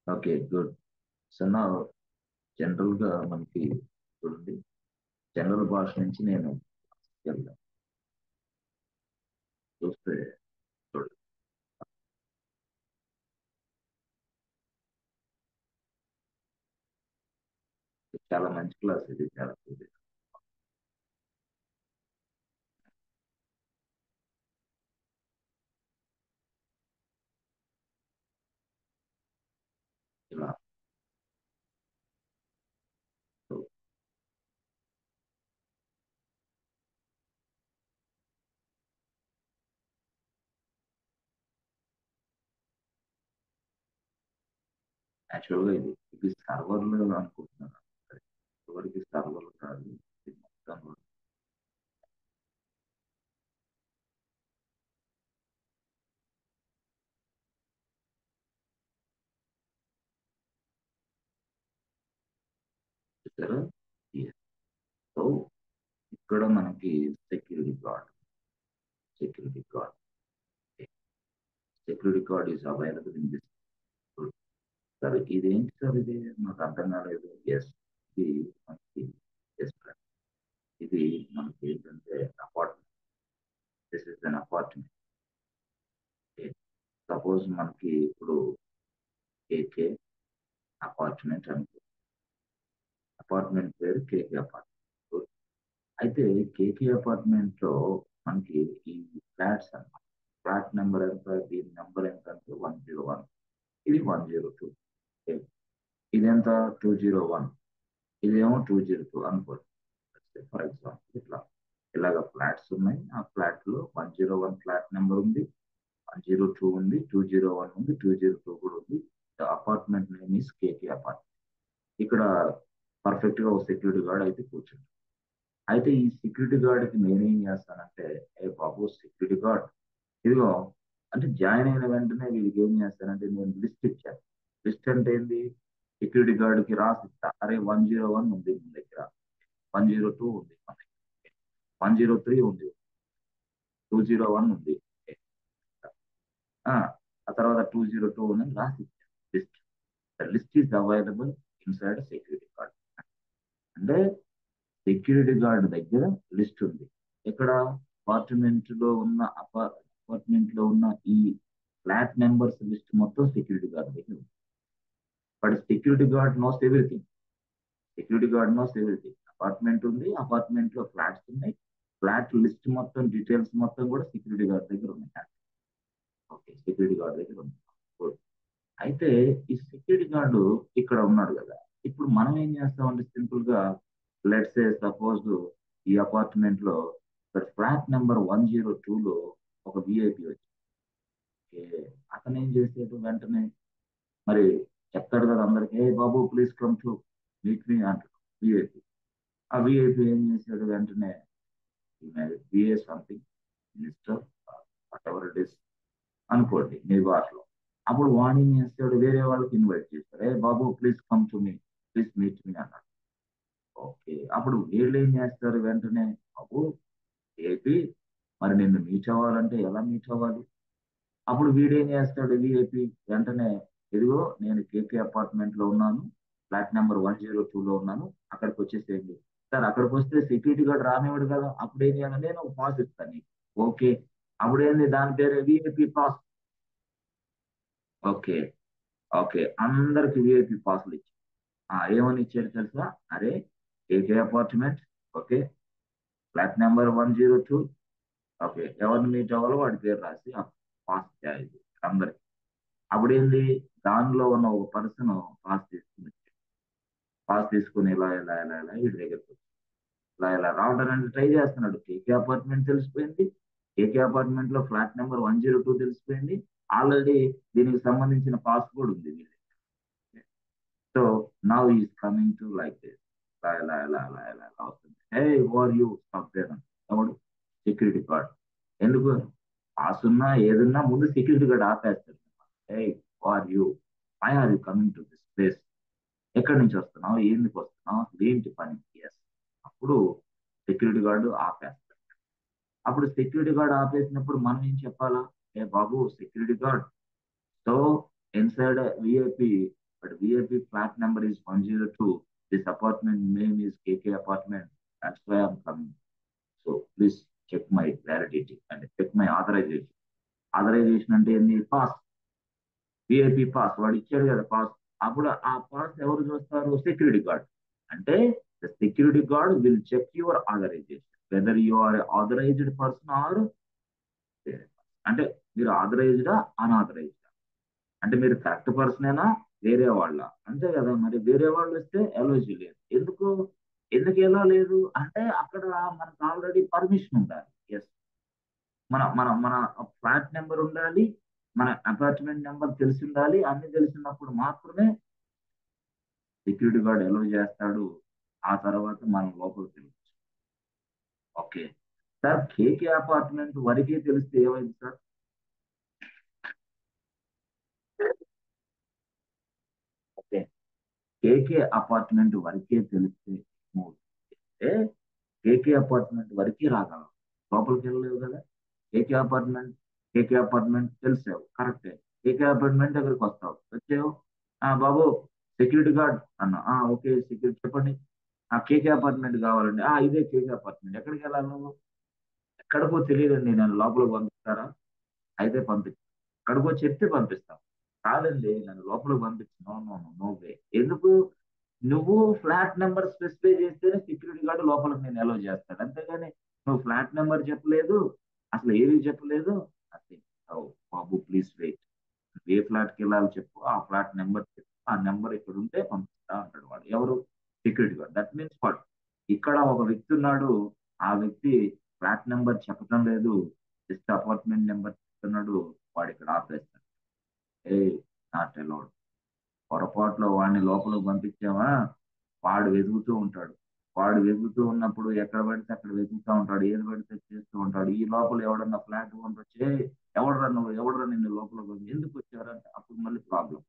Okay, good. So నా general గా మనకి చూడండి, జనరల్ భాష నుంచి నేను వెళ్దాం. చూస్తే చూడండి, చాలా మంచి క్లాస్ ఇది, చాలా ఇది. ఇలా యాక్చువల్ గా ఇది సర్వర్లు అనుకుంటున్నాను. ఎవరికి సర్వర్లు కాదు, ఇది మొత్తం చూసారా. సో ఇక్కడ మనకి security guard, security guard security guard is available in this. Sir ఇదేంటి సార్, ఇది నాకు అర్థం కాలేదు. ఎస్, ఇది మనకి ఎస్, ఇది మనకి ఏంటంటే apartment. This is an apartment. Suppose మనకి ఇప్పుడు కేకే అపార్ట్మెంట్ అనుకో, అపార్ట్మెంట్ పేరు కేకే అపార్ట్మెంట్. అయితే కేకే అపార్ట్మెంట్ లో మనకి ఈ ఫ్లాట్స్ అన్నమాట. ఫ్లాట్ నెంబర్ ఎంత, దీని నెంబర్ ఎంత అంటే 101, ఇది 102, ఇదెంత 201, ఇదేమో 202 అనుకోండి. ఫర్ ఎగ్జాంపుల్ ఇలాగ ఫ్లాట్స్ ఉన్నాయి. ఆ ఫ్లాట్ లో 101 ఫ్లాట్ నెంబర్ ఉంది, 102 ఉంది, 201 ఉంది, 202 కూడా ఉంది. Apartment name is KK apartment. ఇక్కడ పర్ఫెక్ట్ గా ఒక సెక్యూరిటీ గార్డ్ అయితే కూర్చుంటాడు. అయితే ఈ సెక్యూరిటీ గార్డ్ కి నేనేం చేస్తానంటే, ఏ బాబు సెక్యూరిటీ గార్డ్, ఇదిగో అంటే జాయిన్ అయిన వెంటనే వీడికి ఏం చేస్తానంటే నేను లిస్ట్ ఇచ్చాను. లిస్ట్ అంటే ఏంది, సెక్యూరిటీ గార్డ్ కి రాసి ఇస్తా. అరే 101 ఉంది మన దగ్గర, 102 ఉంది మన దగ్గర, 103 ఉంది, 201 ఉంది, ఆ ఆ తర్వాత 202 ఉంది రాసి ఇచ్చాను list. The list is available inside security guard. అంటే సెక్యూరిటీ గార్డ్ దగ్గర లిస్ట్ ఉంది. ఇక్కడ అపార్ట్మెంట్ లో ఉన్న అపార్ట్మెంట్ లో ఉన్న ఈ ఫ్లాట్ నెంబర్స్ లిస్ట్ మొత్తం సెక్యూరిటీ గార్డ్ దగ్గర ఉంది. But security guard knows everything. Security guard knows everything. Apartment ఉంది, అపార్ట్మెంట్ లో ఫ్లాట్స్ ఉన్నాయి, ఫ్లాట్ లిస్ట్ మొత్తం డీటెయిల్స్ మొత్తం కూడా సెక్యూరిటీ గార్డ్ దగ్గర ఉన్నాయి. ఓకే, సెక్యూరిటీ గార్డ్ దగ్గర ఉంది. Good. అయితే ఈ సెక్యూరిటీ గార్డు ఇక్కడ ఉన్నాడు కదా. ఇప్పుడు మనం ఏం చేస్తామంటే సింపుల్ గా, లెట్స్ సే సపోజ్ ఈ అపార్ట్మెంట్ లో ఫ్లాట్ నెంబర్ 102 లో ఒక విఐపి వచ్చి, అతను ఏం చేసేది వెంటనే మరి చెప్తాడు కదా అందరికి, ఏ బాబు please come to meet me అంటాడు విఐపి. ఆ విఐపి ఏం చేశాడు వెంటనే, be a something minister whatever it is అనుకోండి మీ భాషలో. అప్పుడు వాణి ఏం చేస్తాడు, వేరే వాళ్ళకి ఇన్వైట్ చేస్తాడు, ఏ బాబు please come to me, please meet me అన్నాడు. ఓకే, అప్పుడు వీళ్ళు ఏం చేస్తారు వెంటనే, బాబు ఏపీ, మరి నిన్ను మీట్ అవ్వాలంటే ఎలా మీట్ అవ్వాలి. అప్పుడు వీడేం చేస్తాడు విఐపి వెంటనే, ఇదిగో నేను కేకే అపార్ట్మెంట్ లో ఉన్నాను, ఫ్లాట్ నెంబర్ 102 లో ఉన్నాను, అక్కడికి వచ్చేసేయండి. సార్ అక్కడికి వస్తే సెక్యూరిటీ గార్డ్ రానివాడు కదా, అప్పుడు ఏం చేయాలి, నేను ఒక పాస్ ఇస్తాను నీకు. ఓకే, అప్పుడు ఏంది దాని పేరు విఐపి పాస్. ఓకే, ఓకే, అందరికి విఐపి పాసులు ఇచ్చి ఏమని ఇచ్చాడు తెలుసా, అరే KK apartment, okay, flat number 102, okay, ఎవరిని మీట్ అవ్వాలో వాడి పేరు రాసి పాస్ చేయాలి అందరికి. అప్పుడు ఏంది, దానిలో ఉన్న ఒక పర్సన్ పాస్ తీసుకుని, పాస్ తీసుకుని ఇలా ఇలా ఇలా ఇలా వీడి దగ్గరికి వచ్చి ఇలా ఇలా రావడానికి ట్రై చేస్తున్నాడు. కేకే అపార్ట్మెంట్ తెలిసిపోయింది, కేకే అపార్ట్మెంట్ లో ఫ్లాట్ నెంబర్ 102 తెలిసిపోయింది, ఆల్రెడీ దీనికి సంబంధించిన పాస్ కూడా ఉంది వీళ్ళ. So now is coming to like this, ఇలా ఇలా ఇలా ఇలా ఇలా ఇలా వస్తుంది. Hey are you stop there, ఎవడు, సెక్యూరిటీ గార్డ్. ఎందుకు, పాస్ ఉన్నా ఏదున్నా ముందు సెక్యూరిటీ గార్డ్ ఆపేస్తాడు. Hey are you, why are you coming to this place, ఎక్కడి నుంచి వస్తున్నావు, ఎందుకు వస్తున్నావు, ఏంటి పని. ఎస్, అప్పుడు సెక్యూరిటీ గార్డు ఆపేస్తాడు. అప్పుడు సెక్యూరిటీ గార్డ్ ఆపేసినప్పుడు మనం ఏం చెప్పాలా, ఏ బాబు security guard, so inside VIP VIP flat number is 102. This apartment name is KK apartment. That's why I'm coming. So please check my validity and check my authorization. Authorization అంటే ఏంది? Pass, VIP pass. వాడు ఇచ్చాడు కదా pass. అప్పుడు ఆ pass ఎవరు చూస్తారు? Security guard. అంటే the security guard will check your authorization, whether you are authorised person or, అంటే మీరు ఆథరైజ్డా అన్ఆథరైజ్డా, అంటే మీరు కరెక్ట్ పర్సనేనా వేరే వాళ్ళ, అంతే కదా. మరి వేరే వాళ్ళు వస్తే ఎలోజీ లేదు. ఎందుకు ఎందుకు ఎలా లేదు అంటే అక్కడ మనకు ఆల్రెడీ పర్మిషన్ ఉండాలి. ఎస్, మన మన మన ఫ్లాట్ నెంబర్ ఉండాలి, మన అపార్ట్మెంట్ నెంబర్ తెలిసి ఉండాలి. అన్ని తెలిసినప్పుడు మాత్రమే సెక్యూరిటీ గార్డ్ ఎలో చేస్తాడు. ఆ తర్వాత మనం లోపలికి వెళ్ళచ్చు. ఓకే సార్, కేకే అపార్ట్మెంట్ వరకే తెలిస్తే ఏమైంది సార్? ఓకే, కేకే అపార్ట్మెంట్ వరకే తెలిస్తే ఏమవుతుందంటే, కేకే అపార్ట్మెంట్ వరకే రాగలం, లోపలికి వెళ్ళలేవు కదా. కేకే అపార్ట్మెంట్ కేకే అపార్ట్మెంట్ తెలిసావు, కరెక్టే. కేకే అపార్ట్మెంట్ దగ్గరికి వస్తావు, వచ్చావు. బాబు సెక్యూరిటీ గార్డ్ అన్న. ఓకే సెక్యూరిటీ చెప్పండి. కేకే అపార్ట్మెంట్ కావాలండి. ఇదే కేకే అపార్ట్మెంట్. ఎక్కడికి వెళ్ళాలి నువ్వు? ఎక్కడికో తెలియదండి, నన్ను లోపలికి పంపిస్తారా? అయితే పంపిస్తాను. ఎక్కడికో చెప్తే పంపిస్తాం. కాదండి నన్ను లోపలికి పంపించు. No no no way. ఎందుకు? నువ్వు ఫ్లాట్ నెంబర్ స్పెసిఫై చేస్తేనే సెక్యూరిటీ గార్డు లోపలికి నేను అలౌ చేస్తాడు. అంతేగాని నువ్వు ఫ్లాట్ నెంబర్ చెప్పలేదు, అసలు ఏమీ చెప్పలేదు. అదే, బాబు ప్లీజ్ వెయిట్, ఏ ఫ్లాట్కి వెళ్ళాలో చెప్పు, ఆ ఫ్లాట్ నెంబర్ చెప్పు, ఆ నెంబర్ ఇక్కడ ఉంటే పంపిస్తా అంటాడు వాడు. ఎవరు? Security guard. That means what, ఇక్కడ ఒక వ్యక్తి ఉన్నాడు, ఆ వ్యక్తి ఫ్లాట్ నెంబర్ చెప్పడం లేదు, జస్ట్ అపార్ట్మెంట్ నెంబర్ చెప్తున్నాడు, వాడు ఇక్కడ ఆపేస్తాడు. ఏ, నాట్ అలౌడ్. పొరపాటులో వాడిని లోపలికి పంపించామా, వాడు వెతుకుతూ ఉంటాడు. వాడు వెతుకుతూ ఉన్నప్పుడు ఎక్కడ పడితే అక్కడ వెతుకుతూ ఉంటాడు, ఏది పడితే చేస్తూ ఉంటాడు. ఈ లోపల ఎవడన్నా ఫ్లాట్ ఓనర్ వచ్చి, ఎవడరా నువ్వు, ఎవడరా నిన్ను లోపలికి ఎందుకు వచ్చారంటే అప్పుడు మళ్ళీ ప్రాబ్లం.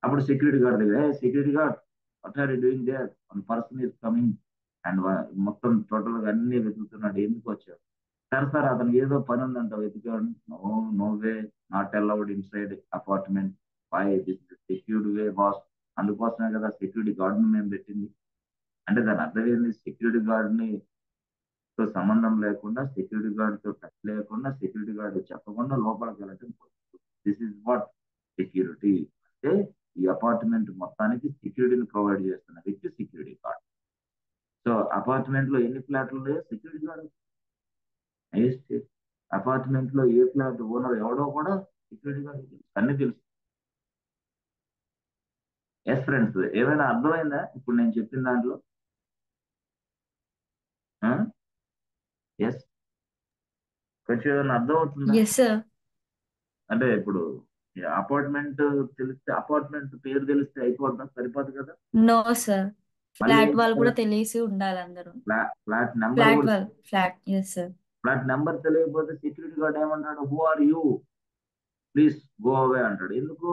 అప్పుడు సెక్యూరిటీ గార్డ్ దగ్గర, security guard what are you doing there, one person is coming and మొత్తం టోటల్ గా అన్ని వెతుకుతున్నాడు, ఎందుకు వచ్చాడు? సార్ సార్ అతను ఏదో పని ఉందంట వెతికాడు. No no way, not allowed inside apartment. Why this security way boss. అందుకోసమే కదా సెక్యూరిటీ గార్డ్ ని మేము పెట్టింది. అంటే దాని అర్థం ఏంది? సెక్యూరిటీ గార్డ్ ని తో సంబంధం లేకుండా, సెక్యూరిటీ గార్డ్ తో టచ్ లేకుండా, సెక్యూరిటీ గార్డ్ చెప్పకుండా లోపలికి వెళ్ళటం. దిస్ ఇస్ వాట్ సెక్యూరిటీ అంటే. ఈ అపార్ట్మెంట్ మొత్తానికి సెక్యూరిటీని ప్రొవైడ్ చేస్తున్న వ్యక్తి సెక్యూరిటీ గార్డ్. సో అపార్ట్మెంట్ లో ఎన్ని ఫ్లాట్లు ఉన్నాయో సెక్యూరిటీ గార్డ్. అపార్ట్మెంట్ లో ఏ ఫ్లాట్ ఓనర్ ఎవడో కూడా సెక్యూరిటీ గార్డ్ తెలుసు, అన్ని తెలుసు. ఎస్ ఫ్రెండ్స్, ఏమైనా అర్థమైందా ఇప్పుడు నేను చెప్పిన దాంట్లో? ఎస్, కొంచెం ఏమైనా అర్థం అవుతుందా? Yes sir. అంటే ఇప్పుడు అపార్ట్మెంట్ తెలిస్తే, అపార్ట్మెంట్ పేరు తెలిస్తే అయిపోద్దా? సరిపోదు కదా. నో సార్, మళ్ళీ ఫ్లాట్ ఏం వాళ్ళు కూడా చేయాలి? తెలిసి ఉండాలి అందరూ. ఫ్లాట్ నెంబర్ ఫ్లాట్ కూడా. వాళ్ళు, flat, yes sir. Flat number తెలియకపోతే సెక్యూరిటీ గార్డ్ ఏమంటాడు? Who are you, please go away అంటాడు. ఎందుకు?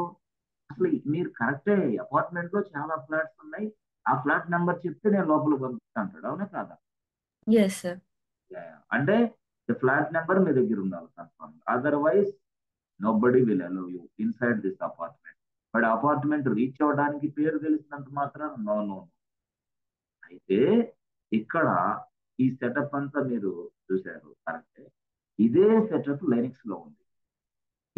అసలు మీరు కరెక్టే, అపార్ట్మెంట్ లో చాలా ఫ్లాట్స్ ఉన్నాయి, ఆ ఫ్లాట్ నెంబర్ చెప్తే నేను లోపలికి పంపిస్తా అంటాడు. అవునా కాదా? Yes sir. అంటే ఫ్లాట్ నెంబర్ మీ దగ్గర ఉండాలి confirm, otherwise nobody will allow you inside this apartment. But apartment reach అవ్వడానికి పేరు తెలిసినంత మాత్రం నో నో. అయితే ఇక్కడ ఈ సెటప్ అంతా మీరు చూశారు, కరెక్టే. ఇదే సెటప్ లైనిక్స్ లో ఉంది,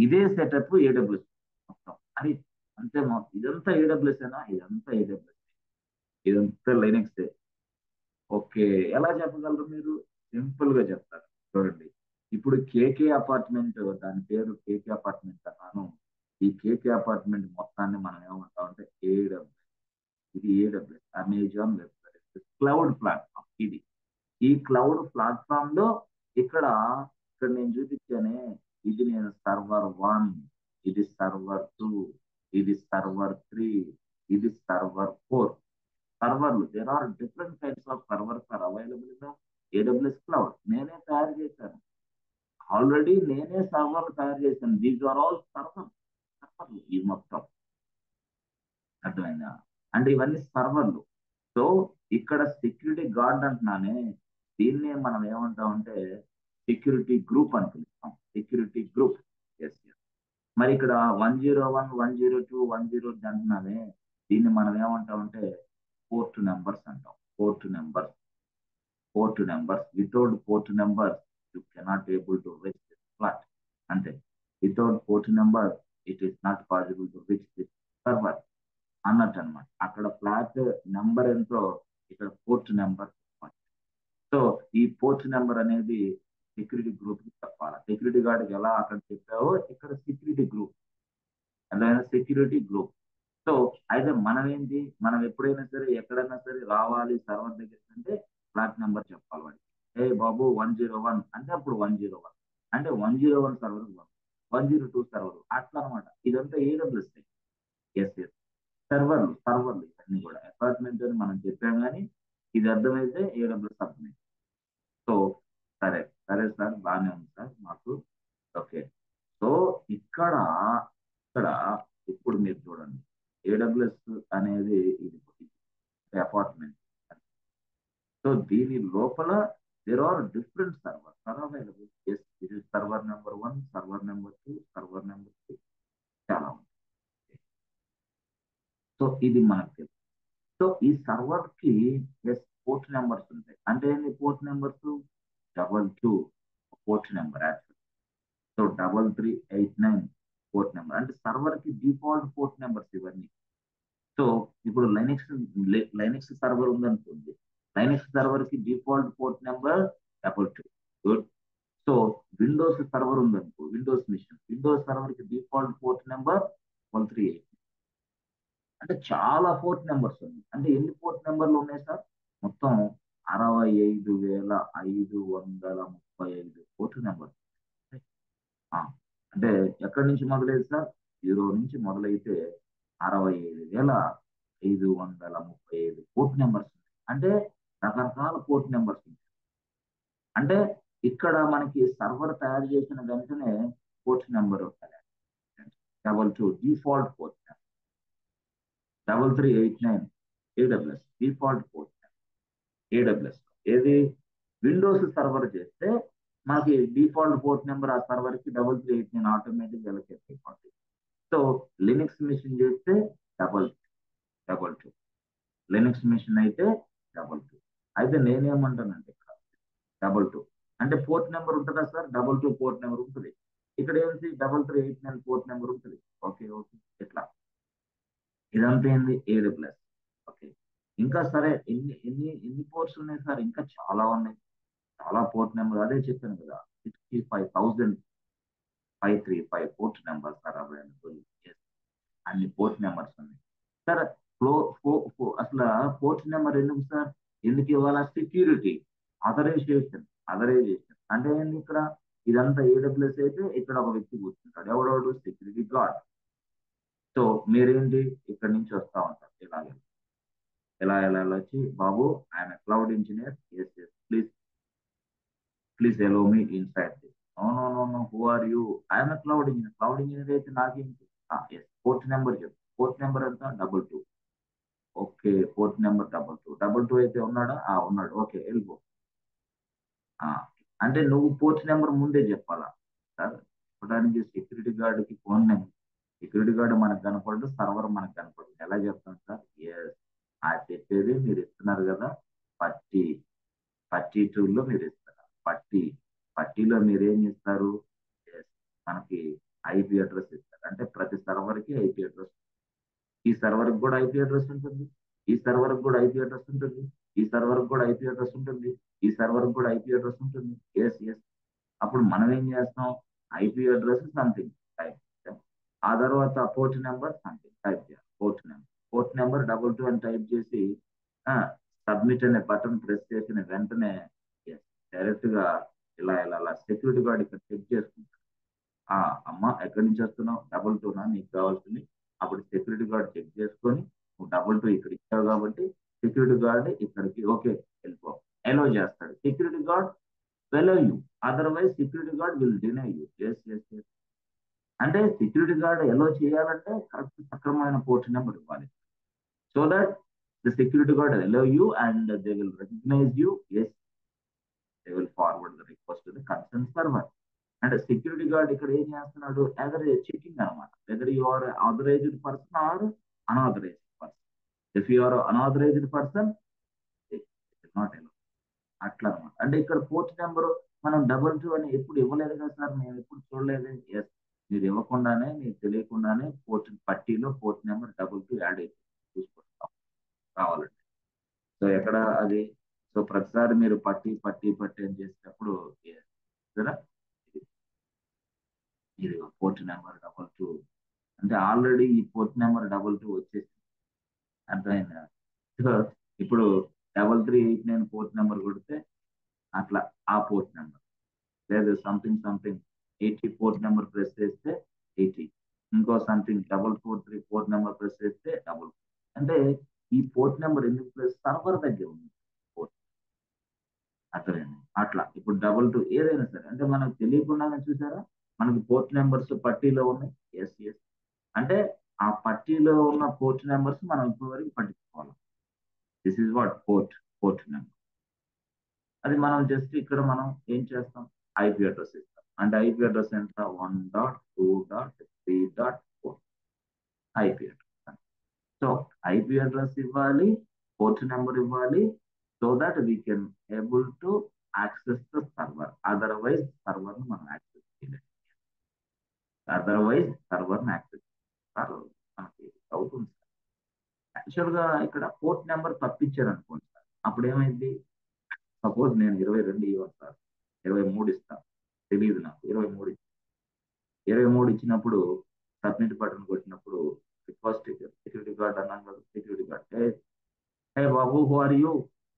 ఇదే సెటప్ ఏడబ్ల్యూఎస్ మొత్తం. అది అంతే, ఇదంతా ఏడబ్ల్యూఎస్ ఏనా? ఇదంతా ఏడబ్ల్యూఎస్, ఇదంతా లైనిక్స్. ఓకే, ఎలా చెప్పగలరు మీరు? సింపుల్ గా చెప్తారు చూడండి. ఇప్పుడు కేకే అపార్ట్మెంట్, దాని పేరు కేకే అపార్ట్మెంట్ అన్నాను. ఈ కేకే అపార్ట్మెంట్ మొత్తాన్ని మనం ఏమంటాం అంటే ఏడబ్ల్యూఎస్. ఇది AWS, Amazon web services cloud platform. ఇది ఈ క్లౌడ్ ప్లాట్ఫామ్ లో ఇక్కడ ఇక్కడ నేను చూపించానే, ఇది నేను సర్వర్ 1, ఇది సర్వర్ 2, ఇది సర్వర్ 3, ఇది సర్వర్ 4. సర్వర్లు, there are different types of servers are available in AWS cloud. నేనే తయారు చేశాను, ఆల్రెడీ నేనే సర్వర్లు తయారు చేశాను. దీస్ ఆర్ ఆల్ సర్వర్లు ఈ మొత్తం. అర్థమైందా? అంటే ఇవన్నీ సర్వర్లు. సో ఇక్కడ సెక్యూరిటీ గార్డ్ అంటున్నానే, దీన్నే మనం ఏమంటాం అంటే సెక్యూరిటీ గ్రూప్ అని పిలుస్తాం. Security group. ఎస్, మరి ఇక్కడ 101, 102, 103 అంటున్నామే, దీన్ని మనం ఏమంటామంటే పోర్ట్ నెంబర్స్ అంటాం. Port numbers without port number you cannot able to reach this flat. అంతే, without port number it is not possible to reach this server అన్నట్టు అనమాట. అక్కడ ఫ్లాట్ నెంబర్ ఎంతో, ఇక్కడ పోర్ట్ నెంబర్. సో ఈ పోర్ట్ నెంబర్ అనేది security group కి చెప్పాలి. సెక్యూరిటీ గార్డ్కి ఎలా అక్కడ చెప్పావో ఇక్కడ సెక్యూరిటీ గ్రూప్, అదైనా సెక్యూరిటీ గ్రూప్. సో అయితే మనం ఎప్పుడైనా సరే ఎక్కడైనా సరే రావాలి సర్వర్ దగ్గరికి అంటే ఫ్లాట్ నెంబర్ చెప్పాలి వాడికి. ఏ బాబు 101 అంటే అప్పుడు 101 అంటే 101 సర్వర్, 102 సర్వర్, అట్లా అనమాట. ఇదంతా ఏడబ్ల్యూఎస్. ఎస్ ఎస్ సర్వర్లు ఇవన్నీ కూడా అపార్ట్మెంట్ అని మనం చెప్పాం, కానీ ఇది అర్థమైతే ఏడబ్ల్యూఎస్ అర్థమైంది. సో సరే సరే సార్, బాగానే ఉంది సార్ మాకు. ఓకే, సో ఇక్కడ ఇక్కడ ఇప్పుడు మీరు చూడండి, ఏడబ్ల్యూఎస్ అనేది ఇది అపార్ట్మెంట్. సో దీని లోపల there are different servers are available. Yes, ఇది server number 1, server number 2, server number 3, చాలా ఉంది. సో ఇది మనకు తెలుసు. సో ఈ సర్వర్ కి ఎస్ పోర్ట్ నెంబర్స్ ఉంటాయి. అంటే ఏంటి port numbers? 22 port number actual. So 3389 port number. అంటే సర్వర్ కి డిఫాల్ట్ పోర్ట్ నెంబర్స్ ఇవన్నీ. సో ఇప్పుడు లైనక్స్ సర్వర్ ఉందనుకోండి, లైనక్స్ సర్వర్ కి default port number 22. Good. So Windows server ఉందనుకో, విండోస్ సర్వర్ కి డిఫాల్ట్ పోర్ట్ నెంబర్ 138. అంటే చాలా పోర్ట్ నెంబర్స్ ఉన్నాయి. అంటే ఎన్ని పోర్ట్ నెంబర్లు ఉన్నాయి సార్? మొత్తం 65,535 పోర్ట్ నెంబర్. అంటే ఎక్కడి నుంచి మొదలైంది సార్? 0 నుంచి మొదలైతే 65,535 పోర్ట్ నెంబర్స్ ఉన్నాయి. అంటే రకరకాల పోర్ట్ నెంబర్స్ ఉంటాయి. అంటే ఇక్కడ మనకి సర్వర్ తయారు చేసిన వెంటనే port number 22 default port number. 3389 AWS default port AWS. ఏది విండోస్ సర్వర్ చేస్తే మనకి డిఫాల్ట్ పోర్ట్ నెంబర్ ఆ సర్వర్ కి 3389 ఆటోమేటిక్ ఎలకేట్ అయిపోతుంది. సో లినక్స్ మిషన్ చేస్తే 22, లినక్స్ మిషన్ అయితే 22. అయితే నేనేమంటానంటే ఇక్కడ 22 అంటే పోర్ట్ నెంబర్ ఉంటుందా సార్? 22 పోర్ట్ నెంబర్ ఉంటుంది. ఇక్కడ ఏంటి 3389 పోర్ట్ నెంబర్ ఉంటుంది. ఓకే ఓకే, ఇట్లా ఇదంతా ఏంది ఏడబ్ల్యూఎస్. ఓకే, ఇంకా సరే ఎన్ని పోర్ట్స్ ఉన్నాయి సార్? ఇంకా చాలా ఉన్నాయి, చాలా పోర్ట్ నెంబర్. అదే చెప్పాను కదా, 65,535 పోర్ట్ నెంబర్స్ సార్ అవైలబుల్. అన్ని పోర్ట్ నెంబర్స్ ఉన్నాయి సార్. అసలు పోర్ట్ నెంబర్ ఎందుకు సార్? ఎందుకు ఇవ్వాలా? Security, authorisation. అంటే ఏంది ఇక్కడ? ఇదంతా ఏడబ్ల్యూఎస్ అయితే ఇక్కడ ఒక వ్యక్తి కూర్చుంటాడు. ఎవడోడు? Security guard. సో మీరేంటి ఇక్కడ నుంచి వస్తా ఉంటారు, ఎలా వచ్చి, బాబు I'm cloud engineer, yes yes please allow me inside this. No who are you? I'm cloud engineer అయితే నాకేంటి? ఎస్ పోర్ట్ నెంబర్ చెప్పు. పోర్ట్ నెంబర్ ఎంత? 22. ఓకే, పోర్ట్ నెంబర్ 22 అయితే ఉన్నాడా? ఉన్నాడు. ఓకే, వెళ్ళిపో. అంటే నువ్వు పోర్ట్ నెంబర్ ముందే చెప్పాలా సార్? చెప్పడానికి సెక్యూరిటీ గార్డ్కి ఫోన్ నెంబర్, సెక్యూరిటీ గార్డ్ మనకు కనపడదు, సర్వర్ మనకు కనపడదు. ఎలా చెప్తాం సార్? ఎస్, ఆ చెప్పేది మీరు ఇస్తున్నారు కదా, 32లో మీరు ఇస్తారు. పట్టీలో మీరు ఏం ఇస్తారు? మనకి ఐపీ అడ్రస్ ఇస్తారు. అంటే ప్రతి సర్వర్ కి ఐపీ అడ్రస్. ఈ సర్వర్ కి కూడా ఐపీ అడ్రస్ ఉంటుంది, ఈ సర్వర్ కి కూడా ఐపీ అడ్రస్ ఉంటుంది, ఈ సర్వర్ కి కూడా ఐపీ అడ్రస్ ఉంటుంది, ఈ సర్వర్ కి కూడా ఐపీ అడ్రస్ ఉంటుంది. ఎస్. అప్పుడు మనం ఏం చేస్తాం? ఐపీ అడ్రస్ సంథింగ్ టైప్ చేస్తాం, ఆ తర్వాత పోర్ట్ నెంబర్ సంథింగ్ టైప్ చేయాలి. పోర్ట్ నెంబర్ 22 అని టైప్ చేసి సబ్మిట్ అనే బటన్ ప్రెస్ చేసిన వెంటనే డైరెక్ట్ గా ఇలా సెక్యూరిటీ గార్డ్ ఇక్కడ చెక్ చేసుకుంటాడు. అమ్మ ఎక్కడి నుంచి వస్తున్నావు? 22నా నీకు కావాల్సింది? అప్పుడు సెక్యూరిటీ గార్డ్ చెక్ చేసుకొని నువ్వు 22 ఇక్కడ ఇచ్చావు కాబట్టి సెక్యూరిటీ గార్డ్ ఇక్కడికి ఓకే వెళ్ళిపో ఎలో చేస్తాడు. Security guard allow you, otherwise security guard will deny you. Yes. అంటే సెక్యూరిటీ గార్డ్ ఎలో చేయాలంటే కరెక్ట్ సక్రమమైన పోర్ట్ నెంబర్ ఇవ్వాలి. So that the security guard allow you and they will recognise you. Yes, they will forward the request to the concerned server. అంటే security guard ఇక్కడ ఏం చేస్తున్నాడు, either checking అనమాట, whether you are authorised person or unauthorised person. If you are unauthorised person not allow, అట్లా అనమాట. అంటే ఇక్కడ port number మనం 22 అని ఎప్పుడు ఇవ్వలేదు కదా సార్, మేము ఎప్పుడు చూడలేదు. ఎస్, మీరు ఇవ్వకుండానే మీకు తెలియకుండానే పోర్ట్ పట్టీలో పోర్ట్ నెంబర్ 22 యాడ్ అయిపోయింది, చూసుకుంటాం కావాలంటే. సో ఎక్కడ అది, సో ప్రతిసారి మీరు పట్టి పట్టి పట్టి అని చేసేటప్పుడు కదా, ఇది పోర్ట్ నెంబర్ 22 అంటే ఆల్రెడీ ఈ పోర్ట్ నెంబర్ 22 వచ్చేసింది, అర్థమైందా? సో ఇప్పుడు 3389 పోర్ట్ నెంబర్ కొడితే అట్లా ఆ పోర్ట్ నెంబర్, లేదు something something 80 port number press చేస్తే 80, ఇంకో సంథింగ్ 443 పోర్ట్ నెంబర్ ప్రెస్ చేస్తే 4, అంటే ఈ పోర్ట్ నెంబర్ ఎందుకు ప్లస్ సర్వర్ దగ్గర ఉంది పోర్ట్, అర్థమైంది? అట్లా ఇప్పుడు 22 ఏదైనా సరే, అంటే మనకు తెలియకుండానే చూసారా మనకి పోర్ట్ నెంబర్స్ పట్టీలో ఉన్నాయి. ఎస్ ఎస్, అంటే ఆ పట్టీలో ఉన్న పోర్ట్ నెంబర్స్ మనం ఇప్పటి వరకు పట్టించుకోవాలి. This is what port number. అది మనం జస్ట్ ఇక్కడ మనం ఏం చేస్తాం, ఐపీ అడ్రస్ ఇస్తాం. అంటే ఐపీ అడ్రస్ ఎంత, 1.2.3.4 IP address. So IP address ఇవ్వాలి, పోర్ట్ నెంబర్ ఇవ్వాలి, so that we can able to access the server. Otherwise server మనం యాక్సెస్ చేయలేదు, అదర్వైజ్ సర్వర్ యాక్సెస్ మనకి అవుతుంది. యాక్చువల్ గా ఇక్కడ పోర్ట్ నెంబర్ తప్పించారు అనుకోండి సార్, అప్పుడు ఏమైంది, సపోజ్ నేను 22 ఇవ్వను సార్, 23 ఇస్తాను, తెలియదు నాకు 23 ఇచ్చినప్పుడు సబ్మిట్ బటన్ కొట్టినప్పుడు రిక్వెస్ట్ సెక్యూరిటీ గార్డ్ అన్నాను కదా, సెక్యూరిటీ గార్డ్ హే బాబు who are you,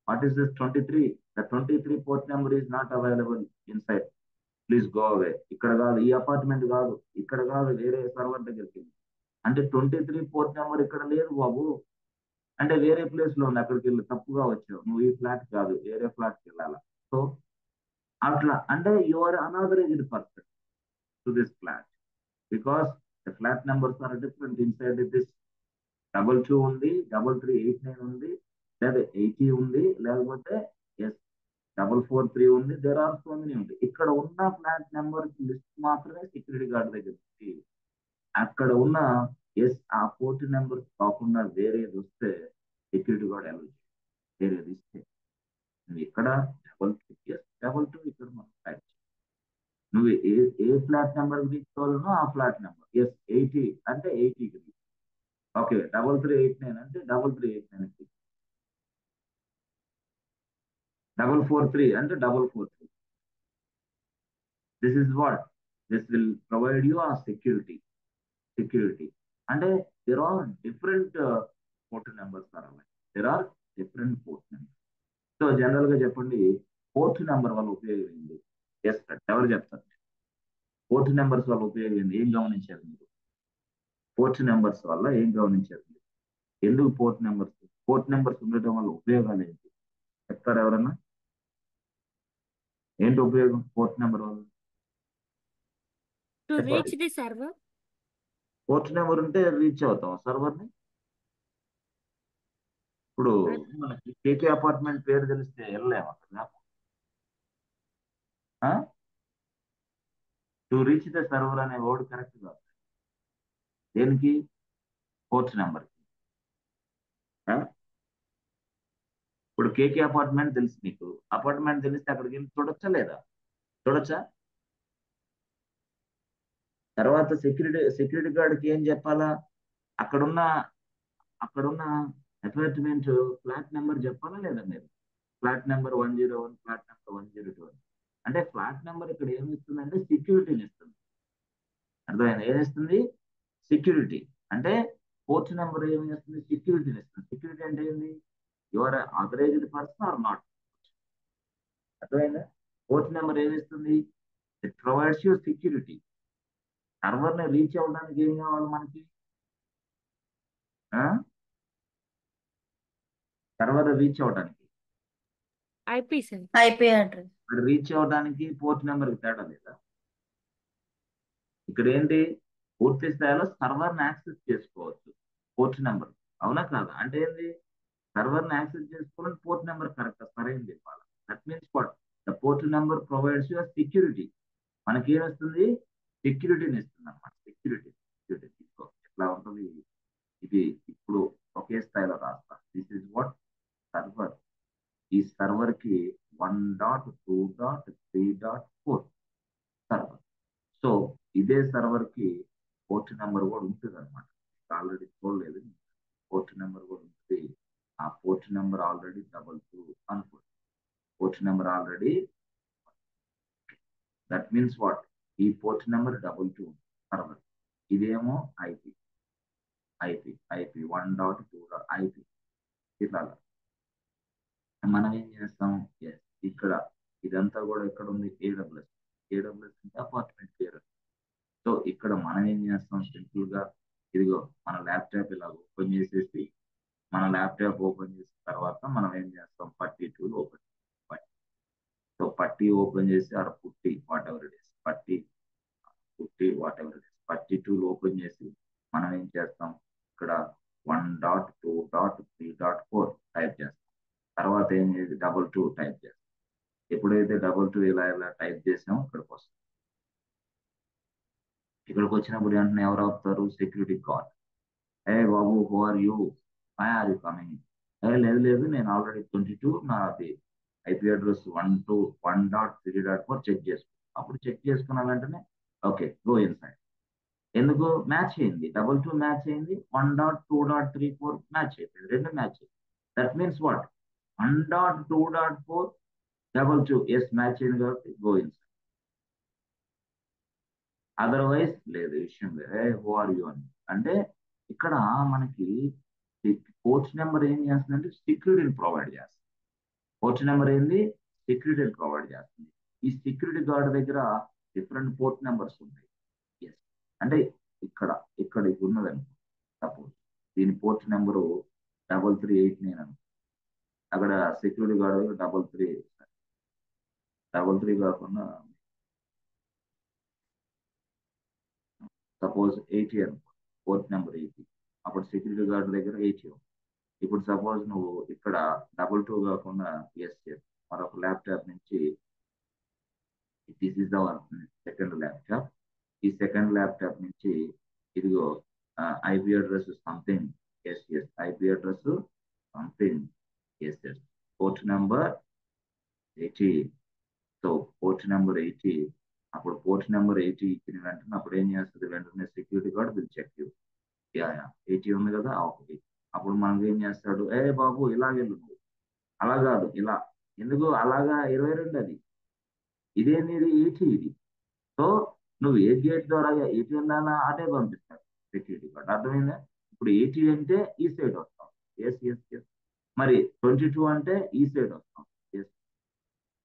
what is this 23, the 23 port number is not available inside, please go away. ఇక్కడ కాదు, ఈ అపార్ట్మెంట్ కాదు, ఇక్కడ కాదు, వేరే సర్వర్ దగ్గరికి వెళ్ళి. అంటే 23 పోర్ట్ నెంబర్ ఇక్కడ లేదు బాబు, అంటే వేరే ప్లేస్ లో ఉంది, అక్కడికి వెళ్ళి తప్పుగా వచ్చావు, నువ్వు ఈ ఫ్లాట్ కాదు వేరే ఫ్లాట్కి వెళ్ళాలా. సో అట్లా అంటే you are unauthorised person to this flat, because the flat numbers are different inside this. 22 ఉంది, 3389 ఉంది, లేదా 80 ఉంది, లేకపోతే ఎస్ 443 ఉంది, దేర్ ఆర్ సో మెనీ ఉంది. ఇక్కడ ఉన్న ఫ్లాట్ నెంబర్ లిస్ట్ మాత్రమే సెక్యూరిటీ గార్డ్ దగ్గర ఉంది. అక్కడ ఉన్న ఎస్ ఆ పోర్ట్ నెంబర్ కాకుండా వేరేది వస్తే సెక్యూరిటీ గార్డ్ అలౌ చేయాలి, వేరేది ఇస్తే. నువ్వు ఇక్కడ 22 ఇక్కడ మనం టైప్ చేయాలి. నువ్వు ఏ ఫ్లాట్ నెంబర్ తీసుకోవాలనో ఆ ఫ్లాట్ నెంబర్, ఎస్ 80 అంటే 80కి, ఓకే 3389 అంటే 3389, 443 అంటే 443. This is what, this will provide you ఆ సెక్యూరిటీ. అంటే there are different port numbers are available, there are different port numbers. So general గా చెప్పండి, పోర్ట్ నెంబర్ వల్ల ఉపయోగం ఏంటి? ఎస్ ఎవరు చెప్తారు? పోర్ట్ నెంబర్స్ వల్ల ఉపయోగం ఏంటి, ఏం గమనించారు మీరు? పోర్ట్ నెంబర్స్ వల్ల ఏం గమనించారు మీరు? ఎందుకు పోర్ట్ నెంబర్స్ ఉండటం వల్ల ఉపయోగాలు ఏంటి చెప్తారు ఎవరన్నా? ఏంటి ఉపయోగం పోర్ట్ నెంబర్ వల్ల? To చెప్పాలి. reach the server. Port number ఉంటే రీచ్ అవుతాం సర్వర్ని. ఇప్పుడు మనకి కేకే అపార్ట్మెంట్ పేరు తెలిస్తే వెళ్ళలేము అక్కడ. టు రీచ్ ద సర్వర్ అనే వర్డ్ కరెక్ట్ కాదు. దేనికి? Port number. ఇప్పుడు కేకే అపార్ట్మెంట్ తెలుసు మీకు, అపార్ట్మెంట్ తెలిస్తే అక్కడికి వెళ్ళి చూడొచ్చా లేదా? చూడొచ్చా? తర్వాత సెక్యూరిటీ గార్డ్కి ఏం చెప్పాలా? అక్కడున్న అపార్ట్మెంట్ ఫ్లాట్ నెంబర్ చెప్పాలా లేదా మీరు? Flat number 101, flat number 102. అంటే ఫ్లాట్ నెంబర్ ఇక్కడ ఏమి ఇస్తుందంటే సెక్యూరిటీని ఇస్తుంది. అర్థమైంది? ఏమిస్తుంది? సెక్యూరిటీ. అంటే పోర్ట్ నెంబర్ ఏమి ఇస్తుంది? సెక్యూరిటీని ఇస్తుంది. సెక్యూరిటీ అంటే ఏంటి? Your authorized person or not. అర్థమైందా? పోర్ట్ నెంబర్ ఏమి ఇస్తుంది? It provides you security. సర్వర్ని రీచ్ అవ్వడానికి ఏం కావాలి మనకి? సర్వర్ రీచ్ అవ్వడానికి IP, sir. IP address. Reach అవ్వడానికి పోర్ట్ నెంబర్కి తేడా లేదా? ఇక్కడ ఏంటి? పూర్తి స్థాయిలో సర్వర్ని యాక్సెస్ చేసుకోవచ్చు పోర్ట్ నెంబర్, అవునా కాదా? అంటే ఏంటి? సర్వర్ని యాక్సెస్ చేసుకోవాలని పోర్ట్ నెంబర్ కరెక్ట్ సరైనది ఇవ్వాలి. That means what? The port number provides your security. మనకి మనకి ఏమిస్తుంది? సెక్యూరిటీని ఇస్తుంది అనమాట. సెక్యూరిటీ ఎట్లా ఉంటుంది? ఇది ఇప్పుడు ఒకే స్థాయిలో రాస్తా. This is what server. ఈ సర్వర్ కి 1.2.3.4 సర్వర్. సో ఇదే సర్వర్ కి పోర్ట్ నెంబర్ కూడా ఉంటుంది అనమాట. ఆల్రెడీ చూడలేదు, పోర్ట్ నెంబర్ కూడా ఉంటుంది. ఆ పోర్ట్ నెంబర్ ఆల్రెడీ 22 అనుకోండి. Port number already, that means what? ఈ పోర్ట్ నెంబర్ 22 సర్వర్. ఇదేమో ఐపీ 1.2. ఇట్లా మనం ఏం చేస్తాం? ఇక్కడ ఇదంతా కూడా ఎక్కడ ఉంది? ఏడబ్ల్యూఎస్ అంటే అపార్ట్మెంట్ పేరు. సో ఇక్కడ మనం ఏం చేస్తాం? సింపుల్ గా ఇదిగో మన ల్యాప్టాప్ ఇలా ఓపెన్ చేసేసి, మన ల్యాప్టాప్ ఓపెన్ చేసిన తర్వాత మనం ఏం చేస్తాం? పట్టీ టూల్ ఓపెన్. సో పట్టీ ఓపెన్ చేసి ఆడ పుట్టి వాట్ ఎవర్ ఇట్ ఇస్, పట్టీ టూల్ ఓపెన్ చేసి మనం ఏం చేస్తాం? ఇక్కడ 1.2.3.4 టైప్ చేస్తాం. తర్వాత ఏం చేసి 22 టైప్ చేస్తాం. ఎప్పుడైతే 22 ఇలా టైప్ చేసామో ఇక్కడికి వస్తాం. ఇక్కడికి వచ్చినప్పుడు వెంటనే ఎవరు ఆపుతారు? Security guard. ఏ బాబు, who are you, why are you coming? లేదు నేను ఆల్రెడీ 22 నాది ఐపీ అడ్రస్ 1.3.4 చెక్ చేసుకున్నాను. అప్పుడు చెక్ చేసుకున్న వెంటనే ఓకే, గో ఇన్సైడ్. ఎందుకు? మ్యాచ్ అయింది, 22 మ్యాచ్ అయింది, 1.2.34 మ్యాచ్ అయిపోయింది, రెండు మ్యాచ్ అయింది. That means what? 1.2.4 22 yes match అయింది కాబట్టి గో ఇన్సైడ్. అదర్వైజ్ లేదు, విషయం లేదు. హూ ఆర్ యూ అని అంటే ఇక్కడ మనకి పోర్ట్ నెంబర్ ఏం చేస్తుందంటే సెక్యూరిటీని ప్రొవైడ్ చేస్తుంది. పోర్ట్ నెంబర్ ఏంది? సెక్యూరిటీని ప్రొవైడ్ చేస్తుంది. ఈ సెక్యూరిటీ గార్డ్ దగ్గర డిఫరెంట్ పోర్ట్ నెంబర్స్ ఉంటాయి. ఎస్ అంటే ఇక్కడ ఇది ఉన్నదనుకో, సపోజ్ దీని పోర్ట్ నెంబరు 3389 అనుకో. అక్కడ సెక్యూరిటీ గార్డ్ దగ్గర 33 కాకుండా సపోజ్ 80 అనుకో, పోర్ట్ నెంబర్ 80. అప్పుడు సెక్యూరిటీ గార్డ్ దగ్గర 80. ఇప్పుడు సపోజ్ నువ్వు ఇక్కడ 22 కాకుండా మరొక ల్యాప్టాప్ నుంచి, this is hour second laptop. ఈ సెకండ్ ల్యాప్టాప్ నుంచి ఇదిగో IP address something, IP address something, port number 80. So port number 80. అప్పుడు పోర్ట్ నెంబర్ 80 ఇచ్చిన వెంటనే అప్పుడు ఏం చేస్తుంది? వెంటనే security guard will check you. 80 ఉంది కదా, ఓకే. అప్పుడు మనకి ఏం చేస్తాడు? ఏ బాబు ఇలాగెళ్ళు, నువ్వు అలా కాదు ఇలా. ఎందుకు అలాగా? 22 అది, ఇదేంది? ఇది 80 ఇది. సో నువ్వు ఏ గేట్ ద్వారా 80 వెళ్ళాలా అటే పంపిస్తాడు సెక్యూరిటీ గార్డ్. అర్థమైందా? ఇప్పుడు 80 అంటే ఈ సైడ్ వస్తాం, ఎస్. మరి 22 అంటే ఈ సైడ్ వస్తాం, ఎస్.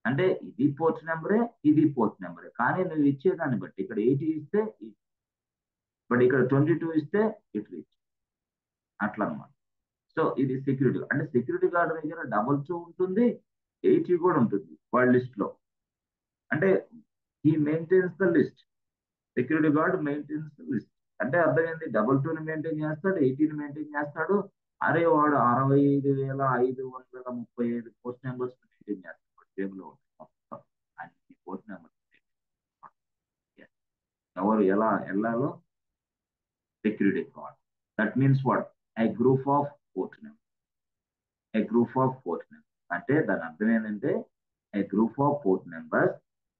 అంటే ఇది పోర్ట్ నెంబరే, ఇది పోర్ట్ నెంబరే, కానీ నువ్వు ఇచ్చేదాన్ని బట్టి ఇక్కడ 80 ఇస్తే బట్ ఇక్కడ 22 ఇస్తే ఇటు ఇచ్చి అట్లా అనమాట. సో ఇది సెక్యూరిటీ. అంటే సెక్యూరిటీ గార్డ్ దగ్గర 22 ఉంటుంది, 80 కూడా ఉంటుంది వాళ్ళ లిస్ట్ లో. అంటే ఈ maintains the list. Security guard maintains the list. అంటే అర్థమైంది? 22ని మెయింటైన్ చేస్తాడు, 80ని మెయింటైన్ చేస్తాడు. అరే వాడు 65,535 పోస్ట్ నెంబర్స్ మెయింటైన్ చేస్తాడు టేబుల్లో మొత్తం అన్ని పోస్ట్ నెంబర్స్. ఎవరు ఎలా వెళ్ళాలో security guard. That means what? A group of port number. అంటే దాని అర్థం ఏంటంటే a group of port numbers.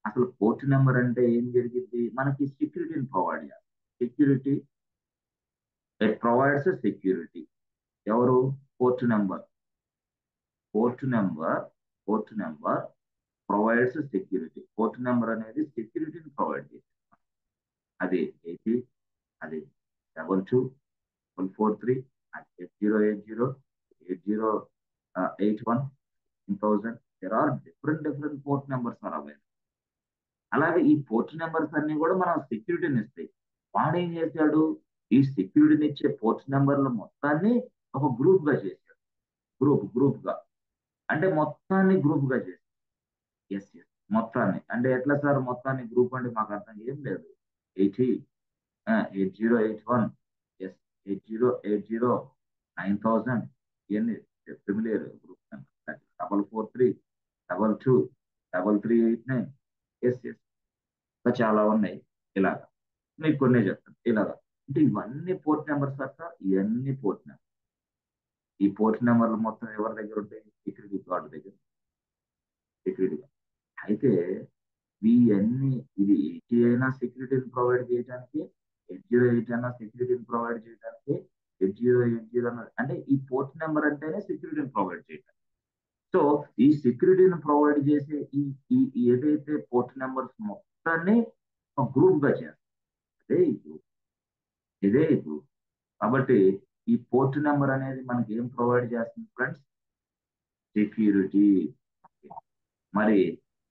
అసలు పోర్ట్ నెంబర్ అంటే ఏం జరిగింది? మనకి సెక్యూరిటీని ప్రొవైడ్ చేయాలి. Security, it provides security. ఎవరు? Port number provides security. Port number అనేది సెక్యూరిటీని ప్రొవైడ్ చేస్తుంది. అది 80, అది 22, 443, అది 8080, 8081, 1000. There are different port numbers are available. అలాగే ఈ పోర్ట్ నెంబర్స్ అన్ని కూడా మనం సెక్యూరిటీని ఇస్తాయి. వాడు ఏం చేశాడు? ఈ సెక్యూరిటీని ఇచ్చే పోర్ట్ నెంబర్ల మొత్తాన్ని ఒక గ్రూప్ గా చేశాడు. గ్రూప్ గా అంటే మొత్తాన్ని గ్రూప్ గా చేశాడు. ఎస్ మొత్తాన్ని అంటే ఎట్లా సార్? మొత్తాన్ని గ్రూప్ అంటే మాకు అర్థం ఏం లేదు. 80, 8081, 8080, 9000 ఇవన్నీ ఫెమిలియర్ గ్రూప్ నెంబర్. 443, 22, 3389. ఇంకా చాలా ఉన్నాయి ఇలాగా. మీకు కొన్ని చెప్తాను ఇలాగా. అంటే ఇవన్నీ పోర్ట్ నెంబర్స్ సార్, ఇవన్నీ పోర్ట్ నెంబర్. ఈ పోర్ట్ నెంబర్లు మొత్తం ఎవరి దగ్గర ఉంటాయి? సెక్యూరిటీ గార్డ్ దగ్గర. సెక్యూరిటీ గార్డ్ అయితే ఇవన్నీ ఇది 80 అయినా సెక్యూరిటీని ప్రొవైడ్ చేయడానికి, 808 అయినా సెక్యూరిటీని ప్రొవైడ్ చేయడానికి, 8080 అంటే ఈ పోర్ట్ నెంబర్ అంటేనే సెక్యూరిటీని ప్రొవైడ్ చేయడానికి. సో ఈ సెక్యూరిటీని ప్రొవైడ్ చేసే ఈ ఈ ఈ ఏదైతే పోర్ట్ నెంబర్స్ మొత్తాన్ని గ్రూప్ గా చేస్తారు. అదే ఈ గ్రూప్, ఇదే ఈ గ్రూప్. కాబట్టి ఈ పోర్ట్ నెంబర్ అనేది మనకి ఏం ప్రొవైడ్ చేస్తుంది ఫ్రెండ్స్? సెక్యూరిటీ. మరి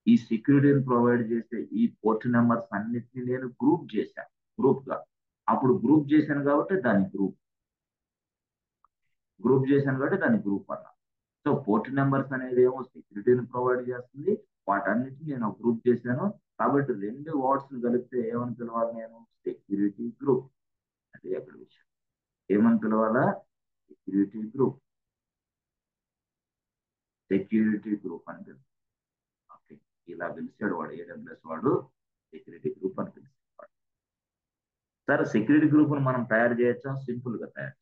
ఈ సెక్యూరిటీని ప్రొవైడ్ చేసే ఈ పోర్ట్ నెంబర్స్ అన్నిటిని నేను గ్రూప్ చేశాను, గ్రూప్ గా. అప్పుడు గ్రూప్ చేశాను కాబట్టి దాని గ్రూప్ చేశాను కాబట్టి దాని గ్రూప్ అన్నా. సో పోర్ట్ నెంబర్స్ అనేది ఏమో సెక్యూరిటీని ప్రొవైడ్ చేస్తుంది, వాటన్నిటిని నేను గ్రూప్ చేశాను. కాబట్టి రెండు వర్డ్స్ కలిపితే ఏమని పిలవాలి నేను? Security group. అది అక్కడ విషయం. ఏమని పిలవాలా? Security group. సెక్యూరిటీ గ్రూప్ అని పిలుస్తాడు. ఓకే, ఇలా పిలిచాడు వాడు, AWS వాడు సెక్యూరిటీ గ్రూప్ అని పిలిచాడు. సరే, సెక్యూరిటీ గ్రూప్ మనం తయారు చేయొచ్చా? సింపుల్ గా తయారు.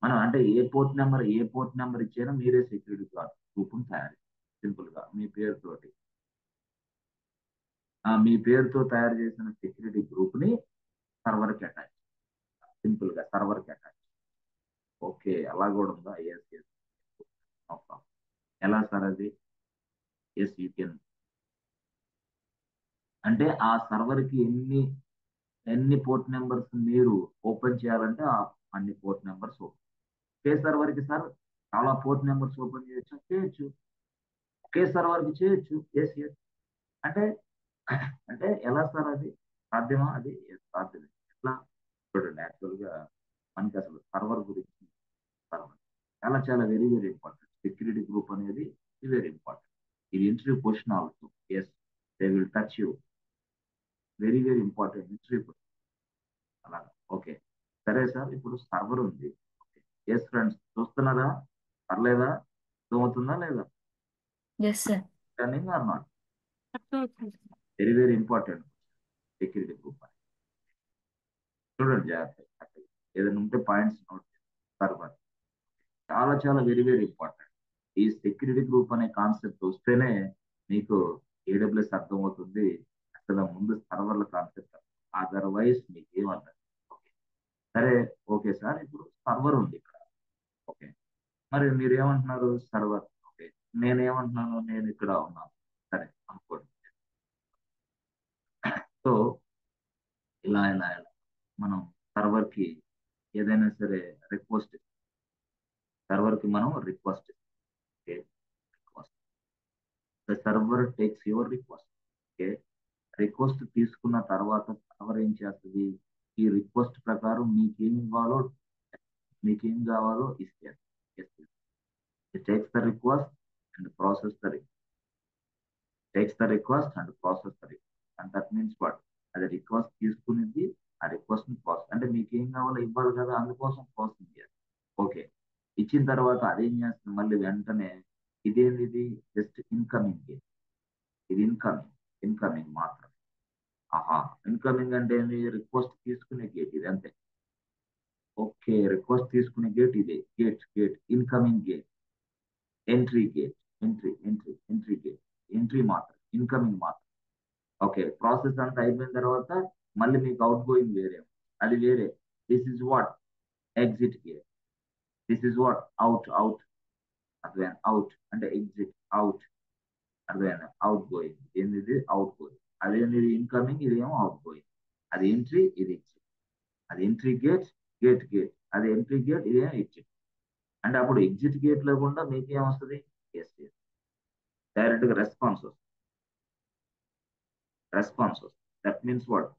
మనం అంటే ఏ పోర్ట్ నెంబర్ ఇచ్చినా మీరే సెక్యూరిటీ గ్రూప్ తయారు. సింపుల్ గా మీ పేరుతోటి, మీ పేరుతో తయారు చేసిన సెక్యూరిటీ గ్రూప్ ని సర్వర్ కి అటాచ్. సింపుల్ గా సర్వర్ కి అటాచ్. ఓకే, అలా కూడా ఉందా? Yes yes. ఎలా సార్ అది? Yes you can. అంటే ఆ సర్వర్ కి ఎన్ని పోర్ట్ నెంబర్స్ మీరు ఓపెన్ చేయాలంటే అన్ని పోర్ట్ నెంబర్స్ ఓపెన్. ఒకే సర్వర్ కి సార్ చాలా పోర్ట్ నెంబర్స్ ఓపెన్ చేయొచ్చు. ఒకే సర్వర్ కి చేయొచ్చు. Yes yes. అంటే అంటే ఎలా సార్ అది సాధ్యమా? అది సాధ్యమే. ఎట్లా చూడండి, యాక్చువల్ గా మనకి అసలు సర్వర్ గురించి, సర్వర్ చాలా చాలా very very important. Security group అనేది వెరీ ఇంపార్టెంట్. ఇది interview question also. Yes, they will touch you. Very very important interview question. అలాగా. ఓకే, సరే సార్, ఇప్పుడు సర్వర్ ఉంది. ఎస్ ఫ్రెండ్స్, చూస్తున్నారా? పర్లేదా? అర్థమవుతుందా లేదా? Yes, sir. Running or not? అర్థమవుతుంది. Very very important security group. చూడండి జాగ్రత్త, ఏదైనా ఉంటే పాయింట్స్ నోట్ సర్వర్ చాలా చాలా వెరీ వెరీ ఇంపార్టెంట్. ఈ సెక్యూరిటీ గ్రూప్ అనే కాన్సెప్ట్ వస్తేనే మీకు AWS అర్థమవుతుంది. అసలు ముందు సర్వర్ల కాన్సెప్ట్, అదర్వైజ్ మీకు ఏమర్థం. ఓకే, సరే. ఓకే సార్, ఇప్పుడు సర్వర్ ఉంది ఇక్కడ. ఓకే, మరి మీరు ఏమంటున్నారు? సర్వర్. ఓకే, నేనేమంటున్నాను? నేను ఇక్కడ ఉన్నాను. సరే అనుకోండి. సో ఇలా ఇలా ఇలా మనం సర్వర్ కి ఏదైనా సరే రిక్వెస్ట్, సర్వర్ కి మనం request. Okay, request. The server takes your request. Okay, request తీసుకున్న తర్వాత సర్వర్ ఏం చేస్తుంది? ఈ రిక్వెస్ట్ ప్రకారం మీకేం కావాలో ఇస్తే it takes the request and process the request and that means what? అది రిక్వెస్ట్ తీసుకునేది, ఆ రిక్వెస్ట్ ని ప్రాసెస్ అంటే మీకు ఏం కావాలో ఇవ్వాలి కదా, అందుకోసం ప్రాసెస్ చేయాలి. ఓకే, ఇచ్చిన తర్వాత అదేం చేస్తుంది? మళ్ళీ వెంటనే ఇది జస్ట్ ఇన్కమింగ్. ఇది ఇన్కమింగ్ మాత్రం. ఆహా, ఇన్కమింగ్ అంటే ఏంది? రిక్వెస్ట్ తీసుకునే గేట్ ఇది, అంతే. ఓకే, రిక్వెస్ట్ తీసుకునే గేట్ ఇదే. Gate incoming gate, entry gate, entry gate, entry మాత్రం, ఇన్కమింగ్ మాత్రం. ఓకే, ప్రాసెస్ అంతా అయిపోయిన తర్వాత మళ్ళీ మీకు అవుట్ గోయింగ్ వేరే, అది వేరే. This is what? Exit gate. This is what? Out. అర్థమైంది? అవుట్ అంటే ఎగ్జిట్, అర్థమైంది? Outgoing. ఏంది? Outgoing. అదేంది? ఇన్కమింగ్, ఇదేమో అవుట్ గోయింగ్. అది ఎంట్రీ, ఇది ఎగ్జిట్. అది ఎంట్రీ గేట్, గేట్. అది ఎంట్రీ గేట్, ఇదేమో ఎగ్జిట్. అంటే అప్పుడు ఎగ్జిట్ గేట్ లో కూడా మీకు ఏమొస్తుంది? ఎస్, డైరెక్ట్ గా రెస్పాన్స్ వస్తుంది. That means what?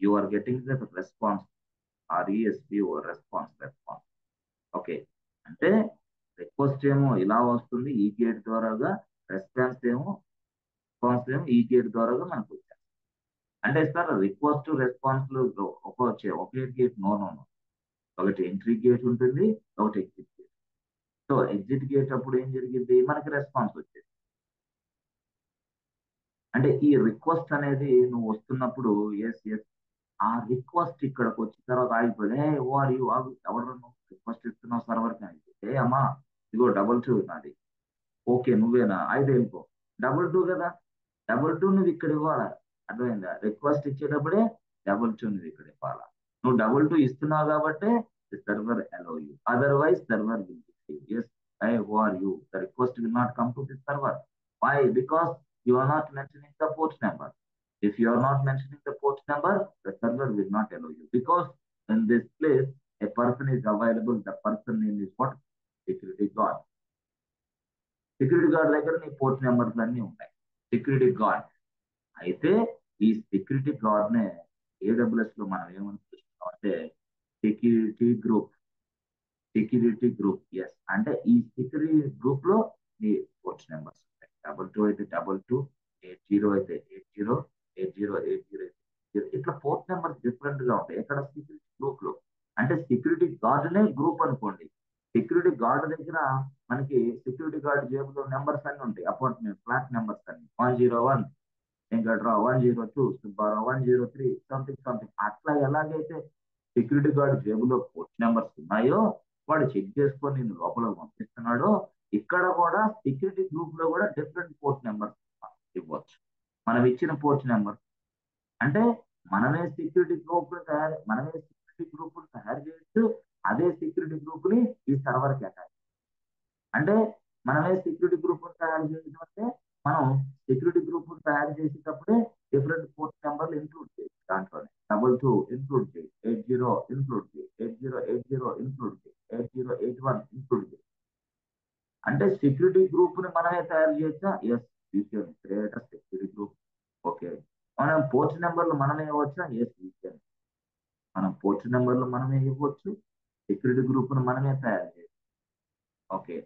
You are getting the response, RESP response. Okay, అంటే రిక్వెస్ట్ ఏమో ఇలా వస్తుంది ఈ గేట్ ద్వారాగా, రెస్పాన్స్ ఏమో ఈ గేట్ ద్వారాగా మనకు వచ్చాయి. అంటే సార్ రిక్వెస్ట్ రెస్పాన్స్ ఒకే గేట్? నో. ఒకటి ఎంట్రీ గేట్ ఉంటుంది, ఒకటి exit gate. So exit gate అప్పుడు ఏం జరిగింది? మనకి రెస్పాన్స్ వచ్చేది. అంటే ఈ రిక్వెస్ట్ అనేది నువ్వు వస్తున్నప్పుడు ఎస్ ఎస్ ఆ రిక్వెస్ట్ ఇక్కడికి వచ్చిన తర్వాత ఆగిపోయింది. ఏ ఓ ఆర్ యూ ఎవరు నువ్వు రిక్వెస్ట్ ఇస్తున్నావు సర్వర్ కి అని. ఏ అమ్మా ఇదిగో డబల్ టూ నాది. ఓకే నువ్వేనా అయితే వెళ్ళిపో. డబుల్ టూ కదా, డబుల్ టూ నువ్వు ఇక్కడ ఇవ్వాలా. అర్థమైందా? రిక్వెస్ట్ ఇచ్చేటప్పుడే డబుల్ టూ నువ్వు ఇక్కడ ఇవ్వాలా. నువ్వు డబుల్ టూ ఇస్తున్నావు కాబట్టి server allow you, otherwise server will yes I who are you, the request will not come to this server. Why? Because you are not mentioning the port number. If you are not mentioning the port number, the server will not allow you. Because in this place, a person is available. The person name is what? Security guard. Security guard దగ్గర నీ port numbers అన్ని ఉంటాయి. Security guard అయితే ఈ security guard నే AWS లో మనం ఏమని పిలుస్తున్నాం అంటే security group. Security group yes అంటే ఈ సెక్యూరిటీ గ్రూప్ లో నీ పోర్ట్ నెంబర్స్ ఉంటాయి. డబల్ టూ అయితే డబల్ టూ, 80 అయితే 80, 80 ఇట్లా పోర్ట్ నెంబర్స్ డిఫరెంట్ గా ఉంటాయి. ఎక్కడ? సెక్యూరిటీ గ్రూప్ లో. అంటే సెక్యూరిటీ గార్డ్ నే గ్రూప్ అనుకోండి. సెక్యూరిటీ గార్డ్ దగ్గర మనకి సెక్యూరిటీ గార్డ్ జేబులో నెంబర్స్ అన్ని ఉంటాయి. అపార్ట్మెంట్ ఫ్లాట్ నెంబర్స్ అన్ని 101 వెంకట్రావు, 102 సుబ్బారావు, 103 సంథింగ్ సంథింగ్. అట్లా ఎలాగైతే సెక్యూరిటీ గార్డ్ జేబులో పోర్ట్ నెంబర్స్ ఉన్నాయో వాడు చెక్ చేసుకొని నేను లోపల పంపిస్తున్నాడో, ఇక్కడ కూడా సెక్యూరిటీ గ్రూప్ లో కూడా డిఫరెంట్ పోర్ట్ నెంబర్స్ ఇవ్వచ్చు. మనం ఇచ్చిన పోర్ట్ నెంబర్ అంటే మనమే సెక్యూరిటీ గ్రూప్ తయారు చేయొచ్చు. అదే సెక్యూరిటీ గ్రూప్ ని ఈ సర్వర్ కి అటాచ్. అంటే మనమే సెక్యూరిటీ గ్రూప్ తయారు చేయడం అంటే మనం సెక్యూరిటీ గ్రూప్ తయారు చేసేటప్పుడే డిఫరెంట్ పోర్ట్ నెంబర్లు ఇంక్లూడ్ చేయాలి. దాంట్లోనే డబల్ టూ ఇంక్లూడ్ చేయి, 80 ఇంక్లూడ్ చేయి, 8080 ఇంక్లూడ్ చేయి, 8081 ఇంక్లూడ్ చేయి. అంటే సెక్యూరిటీ గ్రూప్ ని మనమే తయారు చేయొచ్చా? Yes, you can create a security group. Okay. మనం పోర్ట్ నెంబర్లు మనమే ఇవ్వచ్చా? Yes, you can. మనం పోర్ట్ నెంబర్లు మనమే ఇవ్వచ్చు, సెక్యూరిటీ గ్రూప్ ను మనమే తయారు చేయొచ్చు. ఓకే.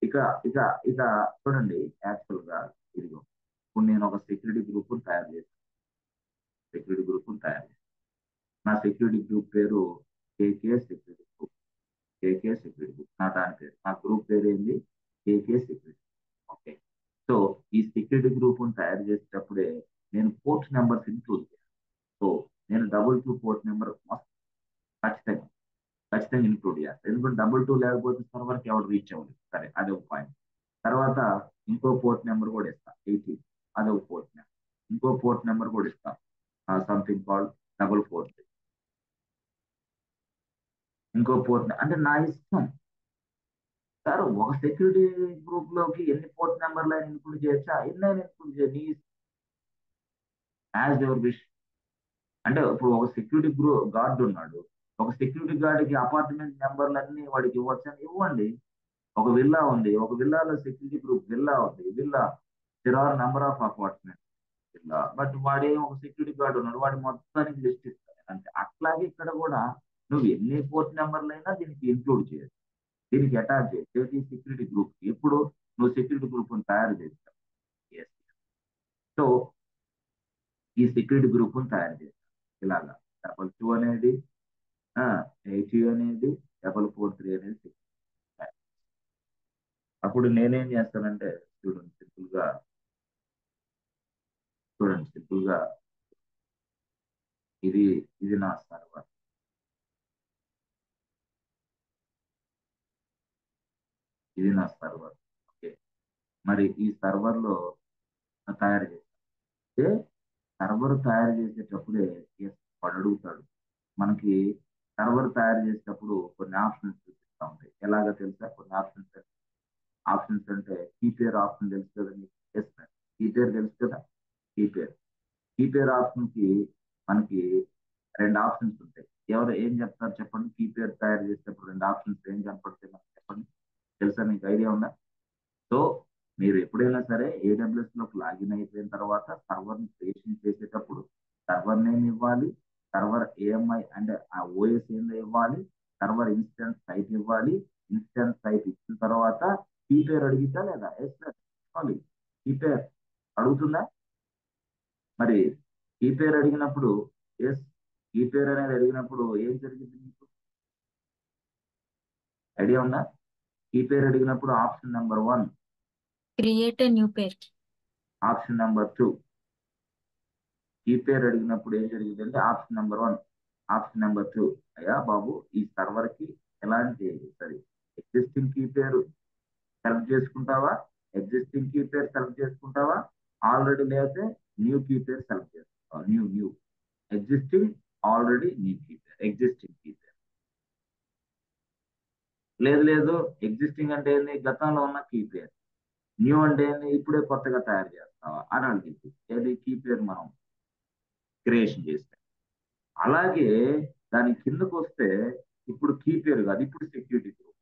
ఇక ఇక ఇక చూడండి, యాక్చువల్ గా ఇదిగో ఇప్పుడు నేను ఒక సెక్యూరిటీ గ్రూప్ తయారు చేశాను. సెక్యూరిటీ గ్రూప్ తయారు చేశాను. నా సెక్యూరిటీ గ్రూప్ పేరు కేకే సెక్యూరిటీ గ్రూప్. కేకే సెక్యూరిటీ గ్రూప్ నా దాని పేరు. నా గ్రూప్ పేరు ఏంది? కేకే సెక్యూరిటీ. ఓకే. సో ఈ సెక్యూరిటీ గ్రూప్ తయారు చేసేటప్పుడే నేను పోర్ట్ నెంబర్స్ ఇంక్లూడ్ చేయాలి. సో నేను డబుల్ టూ పోర్ట్ నెంబర్ ఖచ్చితంగా ఖచ్చితంగా ఇంక్లూడ్ చేస్తాను. ఎందుకంటే డబుల్ టూ లేకపోతే సర్వర్కి ఎవరు రీచ్ అవ్వలేదు. సరే, అదొక పాయింట్. తర్వాత ఇంకో పోర్ట్ నెంబర్ కూడా ఇస్తా, 80. అదొక పోర్ట్ నెంబర్. ఇంకో పోర్ట్ నెంబర్ కూడా ఇస్తా, సంథింగ్ కాల్డ్ 443. ఇంకో పోర్ట్ అంటే నా ఇష్టం. సార్ ఒక సెక్యూరిటీ గ్రూప్ లోకి ఎన్ని పోర్ట్ నెంబర్లు అయినా ఇంక్లూడ్ చేయొచ్చా? ఎన్నైనా ఇంక్లూడ్ చేయ, నీ యాజ్ యువర్ విష్. అంటే ఇప్పుడు ఒక సెక్యూరిటీ గార్డ్ ఉన్నాడు. ఒక సెక్యూరిటీ గార్డ్కి అపార్ట్మెంట్ నెంబర్లన్నీ వాడికి ఇవ్వచ్చని ఇవ్వండి. ఒక విల్లా ఉంది, ఒక విల్లాలో సెక్యూరిటీ గ్రూప్ విల్లా ఉంది. Villa there are number of apartment villa, but వాడే ఒక సెక్యూరిటీ గార్డ్ ఉన్నాడు, వాడి మొత్తానికి లిస్ట్ ఇస్తాడు అంటే. అట్లాగే ఇక్కడ కూడా నువ్వు ఎన్ని పోర్ట్ నెంబర్లు అయినా దీనికి ఇంక్లూడ్ చేయొచ్చు, దీనికి అటాచ్ చేయొచ్చు. సెక్యూరిటీ గ్రూప్ ఎప్పుడు నువ్వు సెక్యూరిటీ గ్రూప్ తయారు చేస్తావు. సో ఈ సెక్యూరిటీ గ్రూప్ తయారు చేస్తావు ఇలాగా. డబల్ టూ అనేది 80 అనేది, 443 అనేది. అప్పుడు నేనేం చేస్తానంటే చూడండి సింపుల్ గా ఇది ఇది నా సర్వర్. ఇది నా సర్వర్. ఓకే. మరి ఈ సర్వర్ లో తయారు చేస్తే సర్వర్ తయారు చేసేటప్పుడే వాడు అడుగుతాడు మనకి. సర్వర్ తయారు చేసేటప్పుడు కొన్ని ఆప్షన్స్ చూపిస్తూ ఉంటాయి. ఎలాగో తెలుసా? కొన్ని ఆప్షన్స్ అంటే కీపేర్ ఆప్షన్ తెలుసు కదా మీకు? ఎస్ సార్, కీపేర్ తెలుసు కదా. కీపేర్ ఆప్షన్ కి మనకి రెండు ఆప్షన్స్ ఉంటాయి. ఎవరు ఏం చెప్తారు చెప్పండి? కీపేర్ తయారు చేసేటప్పుడు రెండు ఆప్షన్స్ ఏం కనపడతాయి మనకి చెప్పండి? తెలుసా? మీకు ఐడియా ఉందా? సో మీరు ఎప్పుడైనా సరే AWS లోకి లాగిన్ అయిపోయిన తర్వాత సర్వర్ ని క్రియేషన్ చేసేటప్పుడు సర్వర్ నేమ్ ఇవ్వాలి, సర్వర్ AMI అంటే ఆ OS ఏందో ఇవ్వాలి, సర్వర్ ఇన్స్టెన్స్ టైప్ ఇవ్వాలి. ఇన్స్టెన్స్ టైప్ ఇచ్చిన తర్వాత కీ పేరు అడిగిద్దా లేదా? ఎస్ సార్, కీ పేరు అడుగుతుందా? మరి కీ పేరు అడిగినప్పుడు ఎస్, కీ పేరు అనేది అడిగినప్పుడు ఏం జరిగింది మీకు ఐడియా ఉందా? కీ పేరు అడిగినప్పుడు option number 1, Create a new pair. Option number 2, key పేరు అడిగినప్పుడు ఏం జరిగింది అంటే ఆప్షన్ నెంబర్ 1, ఆప్షన్ నెంబర్ 2. అయ్యా బాబు, ఈ సర్వర్ కి ఎలాంటి సరే ఎగ్జిస్టింగ్ కీ పేరు సెలెక్ట్ చేసుకుంటావా, ఎగ్జిస్టింగ్ కీ పేరు సెలెక్ట్ చేసుకుంటావా, ఆల్రెడీ లేకపోతే న్యూ కీ పేరు సెలెక్ట్ చేసుకుంటావా. New existing, already new key పేరు, ఎగ్జిస్టింగ్ కీ పేరు. లేదు ఎగ్జిస్టింగ్ అంటే ఏంది, గతంలో ఉన్న కీ పేరు. న్యూ అంటే ఏంది, ఇప్పుడే కొత్తగా తయారు చేస్తావా అని అడిగింది. ఏది కీ పేరు మనం క్రియేషన్ చేస్తే. అలాగే దాని కిందకు వస్తే ఇప్పుడు కీ పేరు కాదు, ఇప్పుడు సెక్యూరిటీ గ్రూప్.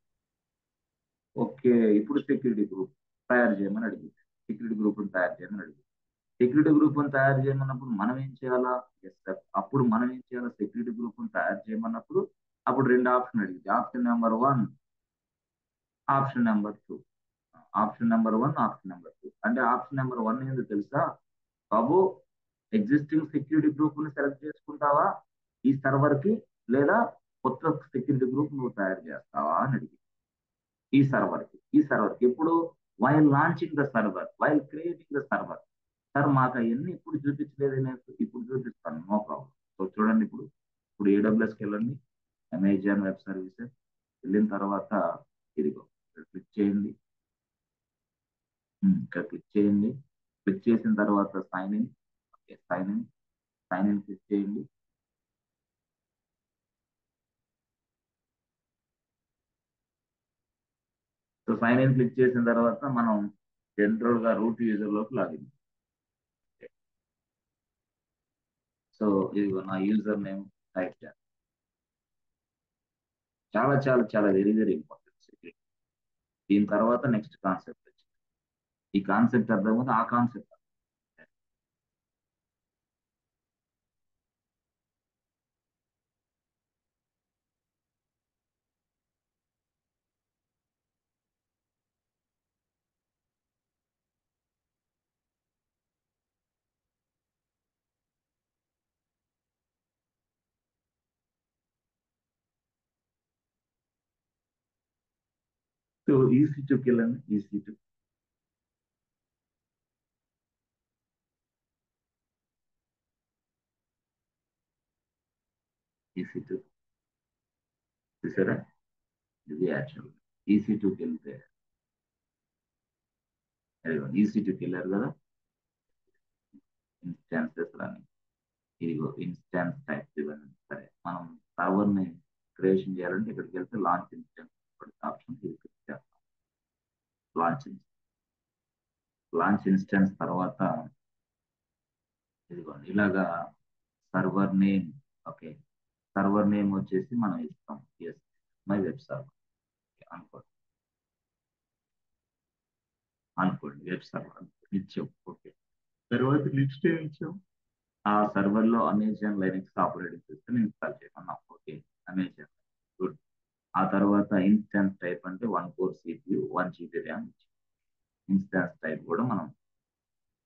ఓకే, ఇప్పుడు సెక్యూరిటీ గ్రూప్ తయారు చేయమని అడిగింది. సెక్యూరిటీ గ్రూప్ తయారు చేయమని అడిగింది. సెక్యూరిటీ గ్రూప్ తయారు చేయమన్నప్పుడు మనం ఏం చేయాలా? ఎస్ సార్, అప్పుడు మనం ఏం చేయాలా? సెక్యూరిటీ గ్రూప్ తయారు చేయమన్నప్పుడు అప్పుడు రెండు ఆప్షన్ అడిగింది. Option number 1, option number 2. Option number 1, option number 2. అంటే ఆప్షన్ నెంబర్ 1 ఏందో తెలుసా బాబు, ఎగ్జిస్టింగ్ సెక్యూరిటీ గ్రూప్ ని సెలెక్ట్ చేసుకుంటావా ఈ సర్వర్ కి, లేదా కొత్త సెక్యూరిటీ గ్రూప్ నువ్వు తయారు చేస్తావా అని అడిగింది. ఈ సర్వర్ కి ఎప్పుడు? While launching the server, while creating the server. Sir మాకు అవన్నీ ఇప్పుడు చూపించలేదు, నేను ఇప్పుడు చూపిస్తాను, నో ప్రాబ్లం. సో చూడండి, ఇప్పుడు AWSకి వెళ్ళండి, అమెజాన్ వెబ్ సర్వీసెస్ వెళ్ళిన తర్వాత ఇదిగో ఇక్కడ క్లిక్ చేయండి. ఇక్కడ క్లిక్ చేయండి. క్లిక్ చేసిన తర్వాత sign in. Okay, sign in click చేయండి. సో సైన్ ఇన్ క్లిక్ చేసిన తర్వాత మనం జనరల్ గా రూట్ యూజర్ లోకి లాగిన్. సో ఇదిగో నా యూజర్ నేమ్ టైప్ చేస్తాను. చాలా చాలా చాలా వెరీ వెరీ ఇంపార్టెంట్. దీని తర్వాత నెక్స్ట్ కాన్సెప్ట్ వచ్చింది. ఈ కాన్సెప్ట్ అర్థమైంది, ఆ కాన్సెప్ట్ సో EC2కి వెళ్ళండి. EC2 చూసారా, ఇది యాక్చువల్. EC2కి వెళ్తే EC2కి వెళ్ళారు కదా, ఇన్స్టాన్సెస్ అని ఇదిగో ఇన్స్టాన్స్ టైప్స్ ఇవన్నీ. సరే, మనం సర్వర్ ని క్రియేషన్ చేయాలంటే ఇక్కడికి వెళ్తే లాంచ్ ఇన్స్టాన్స్ ఆప్షన్ క్లిక్ చేస్తాం. లాంచ్ ఇన్స్టాన్స్ తర్వాత ఇదిగోండి ఇలాగా server name. Okay, server name వచ్చేసి మనం ఇస్తాం. ఎస్, మై వెబ్ సర్వర్ అనుకోండి వెబ్ సర్వర్ ఇచ్చాం. ఓకే, తర్వాత నెక్స్ట్ ఏం ఇచ్చాం? ఆ సర్వర్ లో Amazon Linux operating system install చేయమన్నాం. Okay, Amazon, good. ఆ తర్వాత ఇన్స్టాన్స్ టైప్ అంటే 1 core CPU 1 GB RAM. Instance type కూడా మనం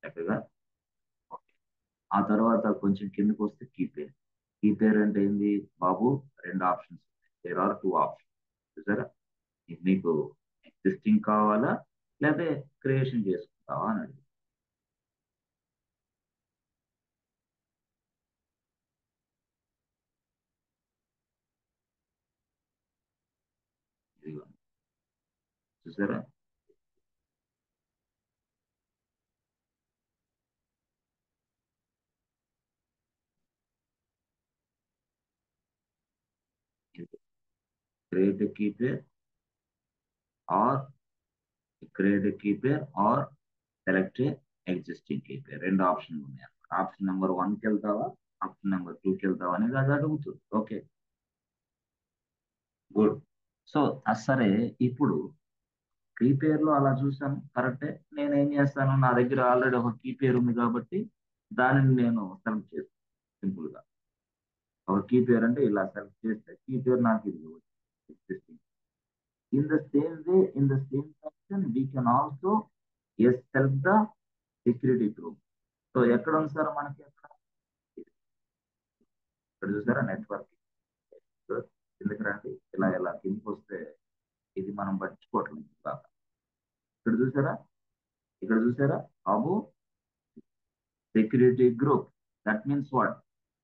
చక్కగా. ఓకే, ఆ తర్వాత కొంచెం కిందకు వస్తే కీ పేర్ అంటే ఏంది బాబు? రెండు ఆప్షన్స్ ఉన్నాయి. There are 2 options. చూసారా, ఇది మీకు ఎగ్జిస్టింగ్ కావాలా లేదా క్రియేషన్ చేసుకుంటావా అని అడిగి. ఇదిగోండి, చూసారా, create key pair or select existing key pair. రెండు ఆప్షన్లు ఉన్నాయి. ఆప్షన్ నెంబర్ 1కి వెళ్తావా, ఆప్షన్ నెంబర్ 2కి వెళ్తావా అనేది అది అడుగుతుంది. Okay, good. సో సరే, ఇప్పుడు కీ పేర్లో అలా చూసాను, కరెక్టే. నేను ఏం చేస్తాను, నా దగ్గర ఆల్రెడీ ఒక కీ పేరు ఉంది కాబట్టి దానిని నేను సెలెక్ట్ చేస్తాను. సింపుల్ గా ఒక కీ పేరు అంటే ఇలా సెలెక్ట్ చేస్తే కీ పేరు నాకు ఇది existing. In the same section, we can also select the security group. So ఎక్కడ ఉంది సార్ మనకి? ఇక్కడ చూసారా, నెట్వర్క్. కిందకి రండి, ఇలా కిందకి వస్తే ఇది మనం పట్టించుకోవట్లేదు బాగా. ఇక్కడ చూసారా బాబు, security group that means what,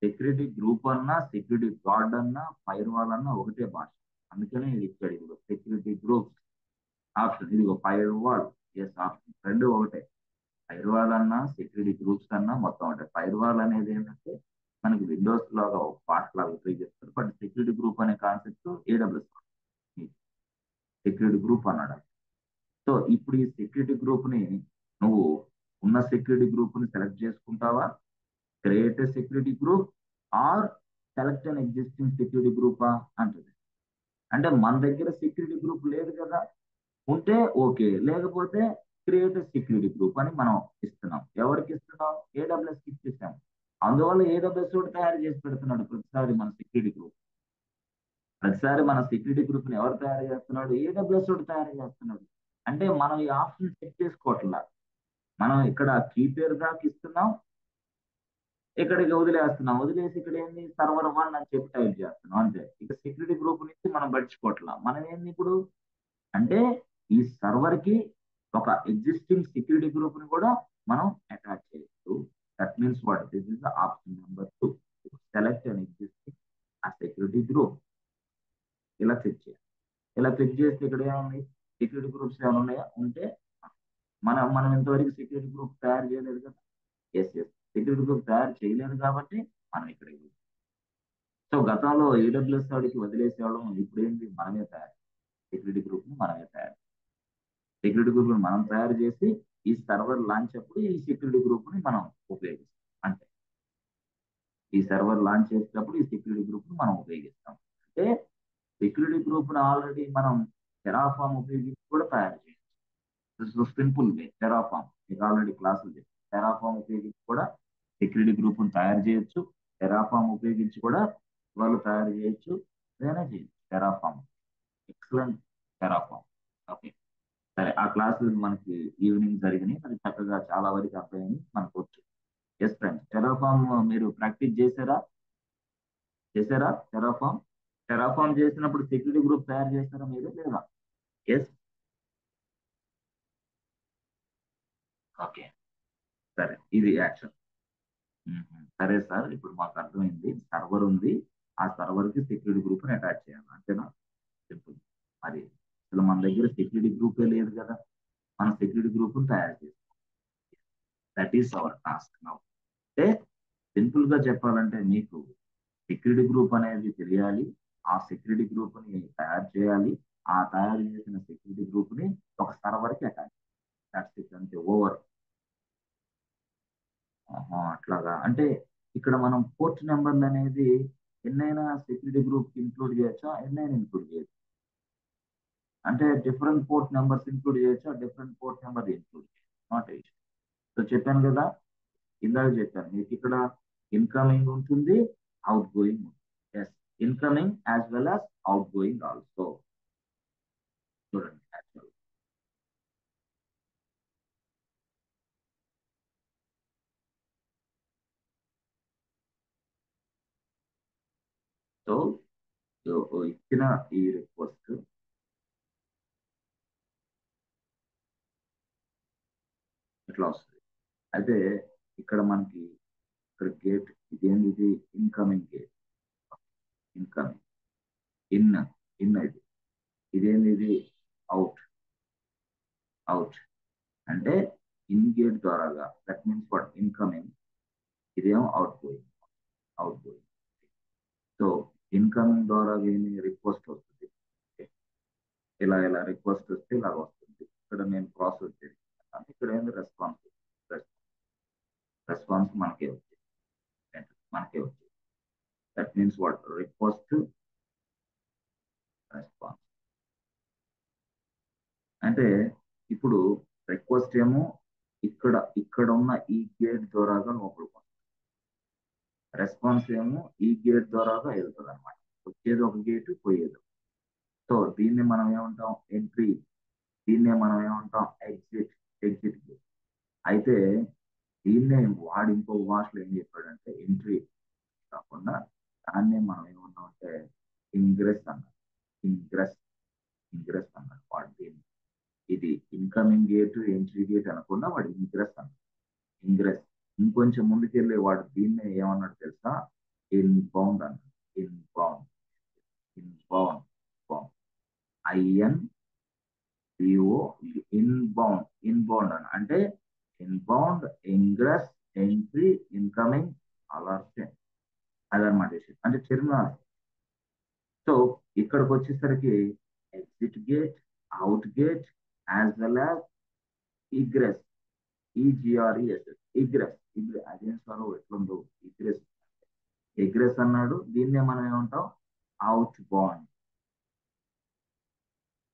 security group అన్నా సెక్యూరిటీ గార్డ్ అన్నా ఫైర్ వాల్ అన్నా ఒకటే భాష. అందుకనే ఇది ఇచ్చాడు, ఇదిగో సెక్యూరిటీ గ్రూప్స్ ఆప్షన్, ఇదిగో ఫైర్ వాల్, ఎస్ ఆప్షన్ రెండు ఒకటే. ఫైర్ వాల్ అన్నా సెక్యూరిటీ గ్రూప్స్ అన్నా మొత్తం ఒకటే. ఫైర్ వాల్ అనేది ఏంటంటే మనకి విండోస్ లాగా ఒక పార్ట్ లాగా ఉపయోగిస్తారు, బట్ సెక్యూరిటీ గ్రూప్ అనే కాన్సెప్ట్ ఏడబ్ల్యూఎస్ సెక్యూరిటీ గ్రూప్ అన్నాడు. సో ఇప్పుడు ఈ సెక్యూరిటీ గ్రూప్ ని నువ్వు ఉన్న సెక్యూరిటీ గ్రూప్ ని సెలెక్ట్ చేసుకుంటావా, create security group or select an existing security గ్రూపా అంటుంది. అంటే మన దగ్గర సెక్యూరిటీ గ్రూప్ లేదు కదా, ఉంటే ఓకే, లేకపోతే క్రియేట్ సెక్యూరిటీ గ్రూప్ అని మనం ఇస్తున్నాం. ఎవరికి ఇస్తున్నాం? AWS కి ఇచ్చేసాం. అందువల్ల AWS కూడా తయారు చేసి పెడుతున్నాడు ప్రతిసారి మన సెక్యూరిటీ గ్రూప్. ప్రతిసారి మన సెక్యూరిటీ గ్రూప్ ని ఎవరు తయారు చేస్తున్నాడు? AWS కూడా తయారు చేస్తున్నాడు. అంటే మనం ఈ ఆప్షన్ చెక్ చేసుకోవట్లా, మనం ఇక్కడ కీ పేరు దాకా ఇస్తున్నాం, ఇక్కడికి వదిలేస్తున్నాం, వదిలేసి ఇక్కడ ఏంది సర్వర్ 1 అని చెప్పి టైప్ చేస్తున్నాం అంతే. ఇక సెక్యూరిటీ గ్రూప్ నుంచి మనం పట్టించుకోవట్లా. మనం ఏంది ఇప్పుడు అంటే ఈ సర్వర్ కి ఒక ఎగ్జిస్టింగ్ సెక్యూరిటీ గ్రూప్ ని కూడా మనం అటాచ్ చేయొచ్చు. That means what, this is the option number 2, select and existing ఆ సెక్యూరిటీ గ్రూప్. ఇలా క్లిక్ చేయాలి. ఇలా క్లిక్ చేస్తే ఇక్కడ ఏముంది, సెక్యూరిటీ గ్రూప్స్ ఏమైనా ఉన్నాయా, ఉంటే మనం ఇంతవరకు సెక్యూరిటీ గ్రూప్ తయారు చేయలేదు కదా, ఎస్ సెక్యూరిటీ గ్రూప్ తయారు చేయలేదు కాబట్టి మనం ఇక్కడ. సో గతంలో AWS వాడికి వదిలేసేవాళ్ళం, ఇప్పుడు ఏంటి మనమే తయారు సెక్యూరిటీ గ్రూప్ ని మనమే తయారు సెక్యూరిటీ గ్రూప్ ని మనం తయారు చేసి ఈ సర్వర్ లాంచ్ అప్పుడు ఈ సెక్యూరిటీ గ్రూప్ ని మనం ఉపయోగిస్తాం. అంటే ఈ సర్వర్ లాంచ్ చేసేటప్పుడు ఈ సెక్యూరిటీ గ్రూప్ ని మనం ఉపయోగిస్తాం. అంటే సెక్యూరిటీ గ్రూప్ ని ఆల్రెడీ మనం టెరాఫామ్ ఉపయోగించి కూడా తయారు చేయొచ్చు. సింపుల్ వే టెరాఫామ్, మీకు ఆల్రెడీ క్లాసులు చెప్పారు. టెరాఫామ్ ఉపయోగించి కూడా సెక్యూరిటీ గ్రూప్ ని తయారు చేయొచ్చు. టెరాఫామ్ ఉపయోగించి కూడా వాళ్ళు తయారు చేయొచ్చు, ఏదైనా చేయొచ్చు. Terraform excellent, Terraform. ఓకే సరే, ఆ క్లాసులు మనకి ఈవినింగ్ జరిగినాయి, మరి చక్కగా చాలా వరకు అర్థమైంది మనకు వచ్చు. ఎస్ ఫ్రెండ్స్, టెరాఫామ్ మీరు ప్రాక్టీస్ చేశారా? టెరాఫామ్ చేసినప్పుడు సెక్యూరిటీ గ్రూప్ తయారు చేస్తారా మీరు, లేదా? ఎస్, ఓకే సరే, ఇది యాక్షన్. సరే సార్, ఇప్పుడు మాకు అర్థమైంది, సర్వర్ ఉంది, ఆ సర్వర్ కి సెక్యూరిటీ గ్రూప్ ని అటాచ్ చేయాలి అంతేనా? సింపుల్. మరి అసలు మన దగ్గర సెక్యూరిటీ గ్రూపే లేదు కదా, మన సెక్యూరిటీ గ్రూప్ ని తయారు చేస్తాం. That is our task now. అంటే సింపుల్ గా చెప్పాలంటే మీకు సెక్యూరిటీ గ్రూప్ అనేది తెలియాలి, ఆ సెక్యూరిటీ గ్రూప్ ని తయారు చేయాలి, ఆ తయారు చేసిన సెక్యూరిటీ గ్రూప్ ని ఒక సర్వర్ కి అటాచ్. దట్స్ ఇట్, అంతే, ఓవర్. అట్లాగా. అంటే ఇక్కడ మనం పోర్ట్ నెంబర్లు అనేది ఎన్నైనా సెక్యూరిటీ గ్రూప్ కి ఇంక్లూడ్ చేయొచ్చా, ఎన్నైనా ఇంక్లూడ్ చేయొచ్చు. అంటే డిఫరెంట్ పోర్ట్ నెంబర్స్ ఇంక్లూడ్ చేయొచ్చా, డిఫరెంట్ పోర్ట్ నెంబర్ ఇంక్లూడ్ చేయొచ్చు, నాట్ ఇష్యూ. సో చెప్పాను కదా, ఇందాక చెప్పాను మీకు ఇక్కడ ఇన్కమింగ్ ఉంటుంది, అవుట్ గోయింగ్ ఉంటుంది. Yes, incoming as well as outgoing also. చూడండి యాక్చువల్. సో ఇచ్చిన ఈ రిక్వెస్ట్ ఇట్లా వస్తుంది. అయితే ఇక్కడ మనకి ఇక్కడ గేట్ ఇదేంటి, ఇది incoming gate, incoming in in ఇది, ఇదేంటి, ఇది అవుట్ అంటే ఇన్ గేట్ ద్వారాగా, దట్ మీన్స్ వాట్, ఇన్కమింగ్, ఇదేమో అవుట్ గోయింగ్. సో ఇన్కమింగ్ ద్వారా ఏమి రిక్వెస్ట్ వస్తుంది, ఇలా రిక్వెస్ట్ వస్తే ఇలా వస్తుంది. ఇక్కడ నేను ప్రాసెస్ చేస్తాను, ఇక్కడ ఏంది రెస్పాన్స్ మనకే వచ్చింది. That means what, request response. అంటే ఇప్పుడు రిక్వెస్ట్ ఏమో ఇక్కడ ఉన్న ఈ గేట్ ద్వారాగా లోపలికి వస్తుంది, రెస్పాన్స్ ఏమో ఈ గేట్ ద్వారాగా వెళ్తుంది అనమాట. వచ్చేది ఒక గేటు, పోయేది. సో దీన్ని మనం ఏమంటాం, ఎంట్రీ. దీన్నే మనం ఏమంటాం, ఎగ్జిట్ గేట్. అయితే దీన్నే వాడు ఇంకో భాషలో ఏం చెప్పాడంటే ఎంట్రీ కాకుండా దాన్నే మనం ఏమన్నాం అంటే ఇంగ్రెస్ అన్నాం. ఇంగ్రెస్ అన్నాడు వాడు దీన్ని. ఇది ఇన్కమింగ్ గేట్ ఎంట్రీ గేట్ అనకుండా వాడు ఇంగ్రెస్ అన్నాడు. ఇంగ్రెస్ ఇంకొంచెం ముందుకెళ్ళి వాడు దీన్నే ఏమన్నాడు తెలుసా? ఇన్బౌండ్ అన్నాడు. Inbound, inbound, IN BO, inbound. Inbound అని అంటే inbound, ingress, entry, incoming, alert, అదనమాట విషయం. అంటే టెర్మినాలజీ. సో ఇక్కడికి వచ్చేసరికి exit gate, out gate, as well as egress, EGRES, egress. అదేం సార్ ఎట్లుందో ఇగ్రెస్, ఎగ్రెస్ అన్నాడు. దీన్నే మనం ఏమంటాం? Outbound.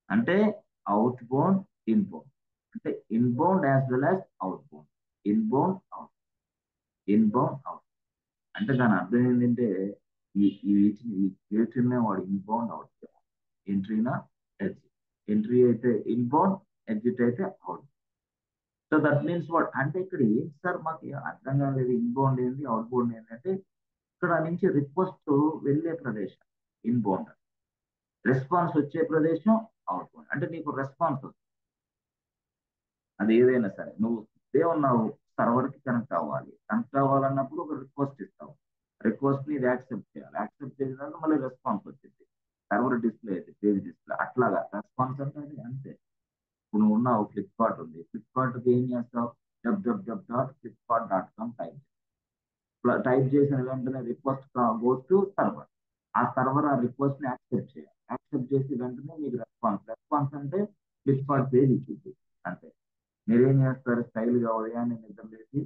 అంటే అవుట్ బౌండ్, ఇన్బౌండ్. అంటే inbound as well as outbound. Inbound, out, inbound, out. అంటే దాని అర్థం ఏంటంటే ఈ గేట్నే వాడు ఇన్బౌండ్, అవుట్. ఎంట్రీనా, ఎగ్జిట్. ఎంట్రీ అయితే ఇన్బౌండ్, ఎగ్జిట్ అయితే out. So that means what అంటే ఇక్కడ ఏంటి సార్ మాకు అర్థం కాలేదు, ఇన్బౌండ్ ఏంది, అవుట్ బౌండ్ ఏంటి అంటే ఇక్కడ నుంచి రిక్వెస్ట్ వెళ్ళే ప్రదేశం ఇన్బౌండ్, రెస్పాన్స్ వచ్చే ప్రదేశం అవుట్ బౌండ్. అంటే నీకు రెస్పాన్స్ వస్తుంది. అది ఏదైనా సరే నువ్వు ఇదే ఉన్నావు, సర్వర్ కి కనెక్ట్ అవ్వాలి. కనెక్ట్ అవ్వాలన్నప్పుడు ఒక రిక్వెస్ట్ ఇస్తావు. రిక్వెస్ట్ ని యాక్సెప్ట్ చేయాలి. యాక్సెప్ట్ చేసిన తర్వాత మళ్ళీ రెస్పాన్స్ వచ్చింది. సర్వర్ డిస్ప్లే అయితే పేజ్ డిస్ప్లే అట్లాగా రెస్పాన్స్ అంటే అది అంతే. ఇప్పుడు నువ్వు ఉన్నావు, ఫ్లిప్కార్ట్ ఉంది. ఫ్లిప్కార్ట్కి ఏం చేస్తావు? www.flipkart.com టైప్ చేసిన వెంటనే రిక్వెస్ట్ గోస్ టు సర్వర్. ఆ సర్వర్ ఆ రిక్వెస్ట్ ని యాక్సెప్ట్ చేయాలి. యాక్సెప్ట్ చేసి వెంటనే మీకు రెస్పాన్స్ అంటే ఫ్లిప్కార్ట్ పేజ్ ఇచ్చింది అంతే. మీరేం చేస్తారు? స్టైల్ గా ఉదయాన్నే నిద్ర లేచి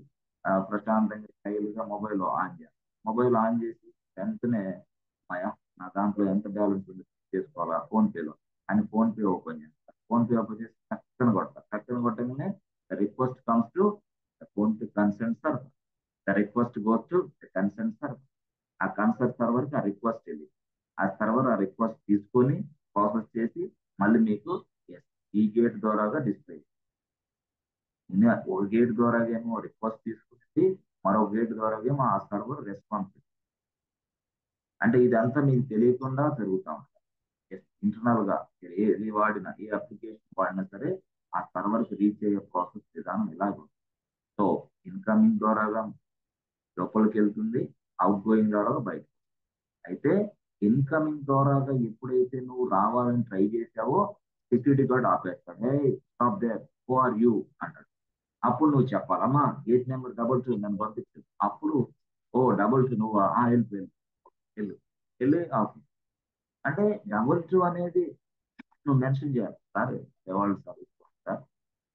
ప్రశాంతంగా స్టైల్ గా మొబైల్ ఆన్ చేయాలి. మొబైల్ ఆన్ చేసి వెంటనే "అమ్మయ్య, నా దాంట్లో ఎంత బ్యాలెన్స్ ఉంది చేసుకోవాలా ఫోన్ పేలో" అని ఫోన్ పే ఓపెన్ చేస్తారు. ఫోన్ పే ఓపెన్ చేసి టక్కన కొడతారు. టక్కన కొట్టగానే request comes to phone pay concern server. The request goes to concern server. ఆ కన్సర్న్ సర్వర్ కి ఆ రిక్వెస్ట్ వెళ్ళి ఆ సర్వర్ ఆ రిక్వెస్ట్ తీసుకొని ప్రాసెస్ చేసి మళ్ళీ మీకు yes, ఈ గేట్ ద్వారాగా డిస్ప్లే. ఒక గేట్ ద్వారా ఏమో రిక్వెస్ట్ తీసుకుంటుంది, మరో గేట్ ద్వారా ఏమో ఆ సర్వర్ రెస్పాన్స్. అంటే ఇదంతా మీకు తెలియకుండా జరుగుతూ ఉంటుంది. ఇంటర్నల్ గా ఏది వాడినా, ఏ అప్లికేషన్ వాడినా సరే ఆ సర్వర్ కి రీచ్ అయ్యే ప్రాసెస్ విధానం ఇలాగ. సో ఇన్కమింగ్ ద్వారాగా లోపలికి వెళ్తుంది, అవుట్ గోయింగ్ ద్వారా బయట. అయితే ఇన్కమింగ్ ద్వారాగా ఎప్పుడైతే నువ్వు రావాలని ట్రై చేసావో సెక్యూరిటీ గార్డ్ ఆపేస్తాడు. Hey stop there, who are you అంటాడు. అప్పుడు నువ్వు చెప్పాలమ్మా గేట్ నెంబర్ 22 నన్ను పంపించు. అప్పుడు ఓ 22 నువ్వా వెళ్ళు వెళ్ళు వెళ్ళు వెళ్ళి ఆఫీస్. అంటే 22 అనేది నువ్వు మెన్షన్ చేయాలి. సార్ ఎవరు సార్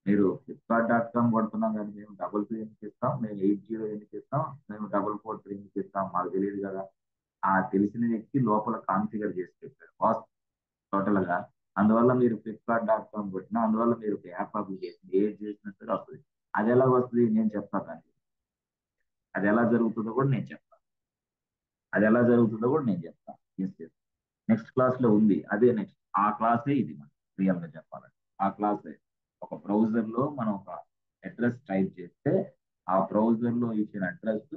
మీరు ఫ్లిప్కార్ట్.com కొడుతున్నాం కానీ మేము 22 ఎందుకు ఇస్తాం, మేము 80 ఎందుకు ఇస్తాం, మేము 443 ఎందుకు ఇస్తాం, మాకు తెలియదు కదా. ఆ తెలిసిన వ్యక్తి లోపల కాన్ఫిగర్ చేసి పెట్టారు బాస్ టోటల్ గా. అందువల్ల మీరు ఫ్లిప్కార్ట్.com కొట్టినా, అందువల్ల మీరు ఒక యాప్ అప్లికేషన్ ఏది చేసినా సరే వస్తుంది. అది ఎలా వస్తుంది నేను చెప్తాను దానికి. అది ఎలా జరుగుతుందో కూడా నేను చెప్తాను. అది ఎలా జరుగుతుందో కూడా నేను చెప్తాను. నెక్స్ట్ క్లాస్ లో ఉంది అదే. నెక్స్ట్ ఆ క్లాసే ఇది మనం రియల్ గా చెప్పాలంటే. ఆ క్లాసే ఒక బ్రౌజర్ లో మనం ఒక అడ్రస్ టైప్ చేస్తే ఆ బ్రౌజర్ లో ఇచ్చిన అడ్రస్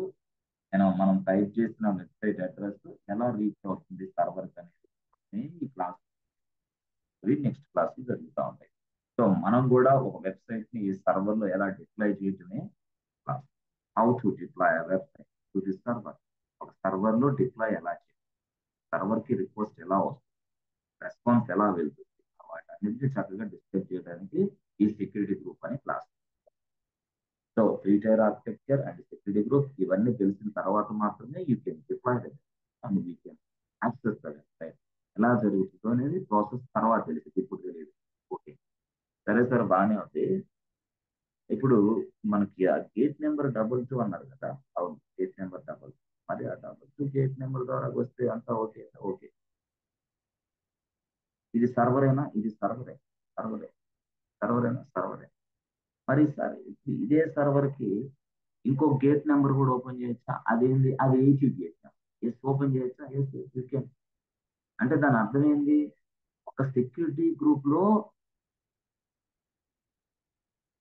మనం టైప్ చేసిన వెబ్సైట్ అడ్రస్ ఎలా రీచ్ అవుతుంది సర్వర్ అనేది ఈ క్లాస్ నెక్స్ట్ క్లాస్ జరుగుతూ ఉంటాయి. సో మనం కూడా ఒక వెబ్సైట్ ని ఈ సర్వర్ లో ఎలా డిప్లాయ్ చేయటమే class. How to deploy website to the server. ఒక సర్వర్ లో డిప్లాయ్ ఎలా చేయాలి, సర్వర్ కి రిక్వెస్ట్ ఎలా వస్తుంది, రెస్పాన్స్ ఎలా వెళ్తుంది, వాటన్నిటిని చక్కగా డిస్కస్ చేయడానికి ఈ సెక్యూరిటీ గ్రూప్ అనే class. So free tyre architecture and security group ఇవన్నీ తెలిసిన తర్వాత మాత్రమే you can deploy the and you can access the website. ఎలా జరుగుతుందో అనేది ప్రాసెస్ తర్వాత తెలిసింది, ఇప్పుడు తెలియదు. ఓకే సరే సార్ బాగానే ఉంది. ఇప్పుడు మనకి ఆ గేట్ నెంబర్ 22 అన్నారు కదా. అవును గేట్ నెంబర్ 22. మరి ఆ 22 గేట్ నెంబర్ ద్వారా వస్తే అంతా ఓకే. ఓకే ఇది సర్వరేనా? ఇది సర్వరే. సర్వరే సర్వరేనా? సర్వరే. మరి సార్ ఇదే సర్వర్ కి ఇంకో గేట్ నెంబర్ కూడా ఓపెన్ చేయొచ్చా? అదేంది? అది 80 గేట్ నెంబర్. ఎస్ ఓపెన్ చేయొచ్చా? Yes you can. అంటే దాని అర్థం ఏంది? ఒక సెక్యూరిటీ గ్రూప్ లో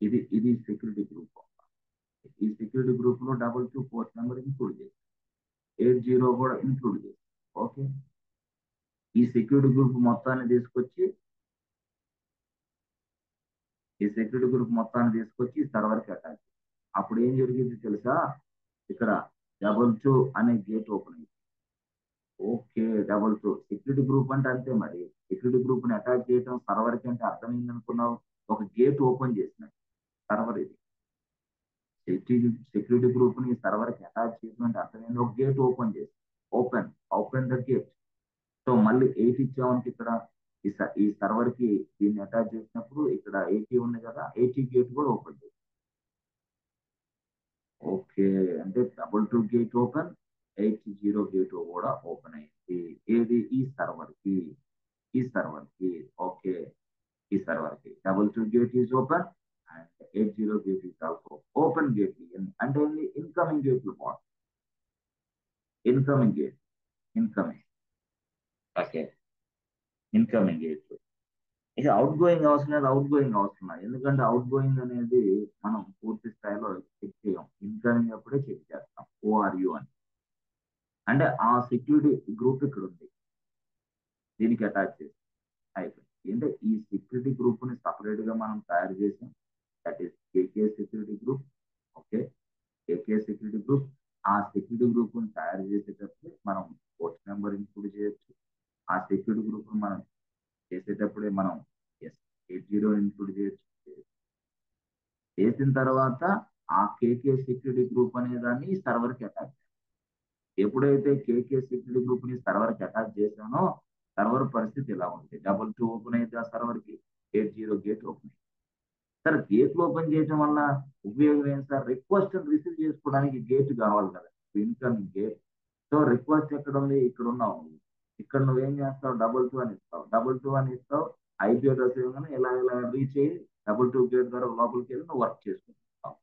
ఇది ఇది సెక్యూరిటీ గ్రూప్. ఈ సెక్యూరిటీ గ్రూప్ లో 22 పోర్ట్ నెంబర్ ఇంక్లూడ్ చేసి 80 కూడా ఇంక్లూడ్ చేసి ఓకే. ఈ సెక్యూరిటీ గ్రూప్ మొత్తాన్ని తీసుకొచ్చి ఈ సర్వర్కి అటాచ్. అప్పుడు ఏం జరిగింది తెలుసా? ఇక్కడ 2 అనే గేట్ ఓపెన్ అయింది. ఓకే, 2 సెక్యూరిటీ గ్రూప్ అంటే అంతే మరి. సెక్యూరిటీ గ్రూప్ ని అటాక్ చేయడం సర్వర్ కి అంటే అర్థం ఏందనుకున్నావు? ఒక గేట్ ఓపెన్ చేసిన సర్వర్ ఇది. సెక్యూరిటీ గ్రూప్ ని సర్వర్ కి అటాచ్ చేయడం అంటే అర్థం ఏంది? ఒక గేట్ ఓపెన్ చేసి open open the gate. So మళ్ళీ 8 ఇచ్చామంటే ఇక్కడ ఈ సర్వర్ కి దీన్ని అటాచ్ చేసినప్పుడు ఇక్కడ 80 ఉంది కదా, 80 గేట్ కూడా ఓపెన్ చేసి. ఓకే, అంటే 22 గేట్ ఓపెన్, 80 గేట్ కూడా ఓపెన్ అయింది. ఏది? ఈ సర్వర్ కి. ఓకే, ఈ సర్వర్ కి 22 gate is open and 80 gate is also open gate. అంటే ఏంది? ఇన్కమింగ్ గేట్లు బాగుంది. Incoming gate, incoming. Okay, incoming గేట్లు. ఇక అవుట్ గోయింగ్ అవసరం లేదు, అవుట్ గోయింగ్ అవసరం లేదు. ఎందుకంటే అవుట్ గోయింగ్ అనేది మనం పూర్తి స్థాయిలో చెక్ చేయం. ఇన్కమింగ్ అప్పుడే చెక్ చేస్తాం, ఓఆర్యు అని. అంటే ఆ సెక్యూరిటీ గ్రూప్ ఇక్కడ ఉంది, దీనికి అటాచ్ చేసి అయిపోయింది. అంటే ఈ సెక్యూరిటీ గ్రూప్ ని సపరేట్ గా మనం తయారు చేసాం. That is KK security group. Okay, KK security group. ఆ సెక్యూరిటీ గ్రూప్ ని తయారు చేసేటప్పుడు మనం పోర్ట్ నెంబర్ ఇంక్లూడ్ చేయొచ్చు. ఆ సెక్యూరిటీ గ్రూప్ ని మనం చేసేటప్పుడే మనం 80 ఇంక్లూడ్ చేయొచ్చు. చేసిన తర్వాత ఆ కేకే సెక్యూరిటీ గ్రూప్ అనే దాన్ని సర్వర్ కి అటాచ్. ఎప్పుడైతే కేకే సెక్యూరిటీ గ్రూప్ ని సర్వర్ కి అటాచ్ చేశానో సర్వర్ పరిస్థితి ఇలా ఉంది. 22 ఓపెన్ అయితే ఆ సర్వర్ కి 80 గేట్ ఓపెన్. సార్ గేట్లు ఓపెన్ చేయడం వల్ల ఉపయోగం ఏంటి సార్? రిక్వెస్ట్ రిసీవ్ చేసుకోవడానికి గేట్ కావాలి కదా, ఇన్కమింగ్ గేట్. సో రిక్వెస్ట్ ఎక్కడ ఉంది? ఇక్కడ ఉన్నావు. ఇక్కడ నువ్వేం చేస్తావు? 22 అని ఇస్తావు, 22 అని ఇస్తావు. ఐపీ అడ్రస్ ఇవ్వగానే ఇలా ఇలా రీచ్ అయ్యి 22 గేట్ ద్వారా లోపలికి వెళ్ళి నువ్వు వర్క్ చేసుకుంటావు.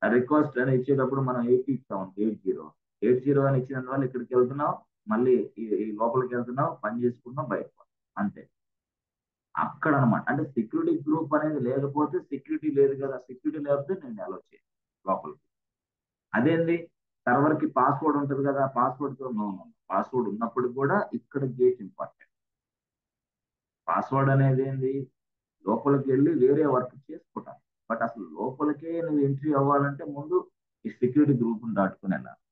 ఆ రిక్వెస్ట్ అని ఇచ్చేటప్పుడు మనం 80 ఇస్తాం, 80 అని ఇచ్చిన వల్ల ఇక్కడికి వెళ్తున్నావు, మళ్ళీ ఈ లోపలికి వెళ్తున్నావు, పని చేసుకుంటున్నావు, బయటకు అంతే. అక్కడ అనమాట. అంటే సెక్యూరిటీ గ్రూప్ అనేది లేకపోతే సెక్యూరిటీ లేదు కదా, సెక్యూరిటీ లేకపోతే నేను అలో చేయను లోపలికి. అదేంది? సర్వర్ కి పాస్వర్డ్ ఉంటుంది కదా, పాస్వర్డ్ తో నో. పాస్వర్డ్ ఉన్నప్పుడు కూడా ఇక్కడ గేట్ ఇంపార్టెంట్. పాస్వర్డ్ అనేది ఏంది? లోపలికి వెళ్ళి వేరే వర్క్ చేసుకుంటాం. బట్ అసలు లోపలికే నువ్వు ఎంట్రీ అవ్వాలంటే ముందు ఈ సెక్యూరిటీ గ్రూప్ దాటుకుని వెళ్ళాలి.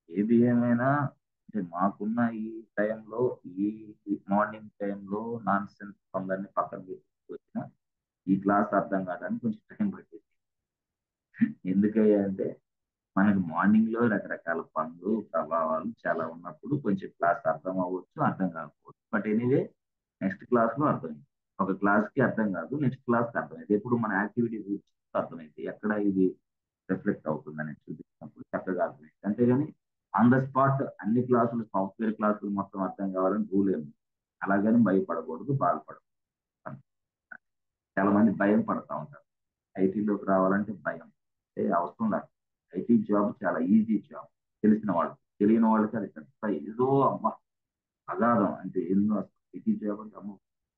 ఏది ఏమైనా అంటే మాకున్న ఈ టైంలో, ఈ మార్నింగ్ టైంలో నాన్ సెన్స్ కొందరిని పక్కన వచ్చిన ఈ క్లాస్ అర్థం కావడానికి కొంచెం టైం పట్టింది. ఎందుకయ్యా అంటే మనకి మార్నింగ్ లో రకరకాల పనులు ప్రభావాలు చాలా ఉన్నప్పుడు కొంచెం క్లాస్ అర్థం అవ్వచ్చు, అర్థం కాకపోవచ్చు. బట్ ఎనీవే నెక్స్ట్ క్లాస్ లో అర్థమైంది. ఒక క్లాస్ కి అర్థం కాదు, నెక్స్ట్ క్లాస్ కి అర్థమైంది. ఎప్పుడు మన యాక్టివిటీస్ అర్థమైంది, ఎక్కడ ఇది రిఫ్లెక్ట్ అవుతుంది అనేది చూపించినప్పుడు చక్కగా అర్థమైంది. అంతేగాని ఆన్ ద స్పాట్ అన్ని క్లాసులు, సాఫ్ట్వేర్ క్లాసులు మొత్తం అర్థం కావాలని రూల్ ఏమి. అలాగని భయపడకూడదు, బాధపడకూడదు. చాలా మంది భయం పడతా ఉంటారు. ఐటీలోకి రావాలంటే భయం. అవసరం లేదు. ఐటీ జాబ్ చాలా ఈజీ జాబ్. తెలిసిన వాళ్ళు, తెలియని వాళ్ళకి అది పెద్ద ఏదో అమ్మ అగాధం. అంటే ఎన్నో ఐటీ జాబ్ అంటే అమ్మ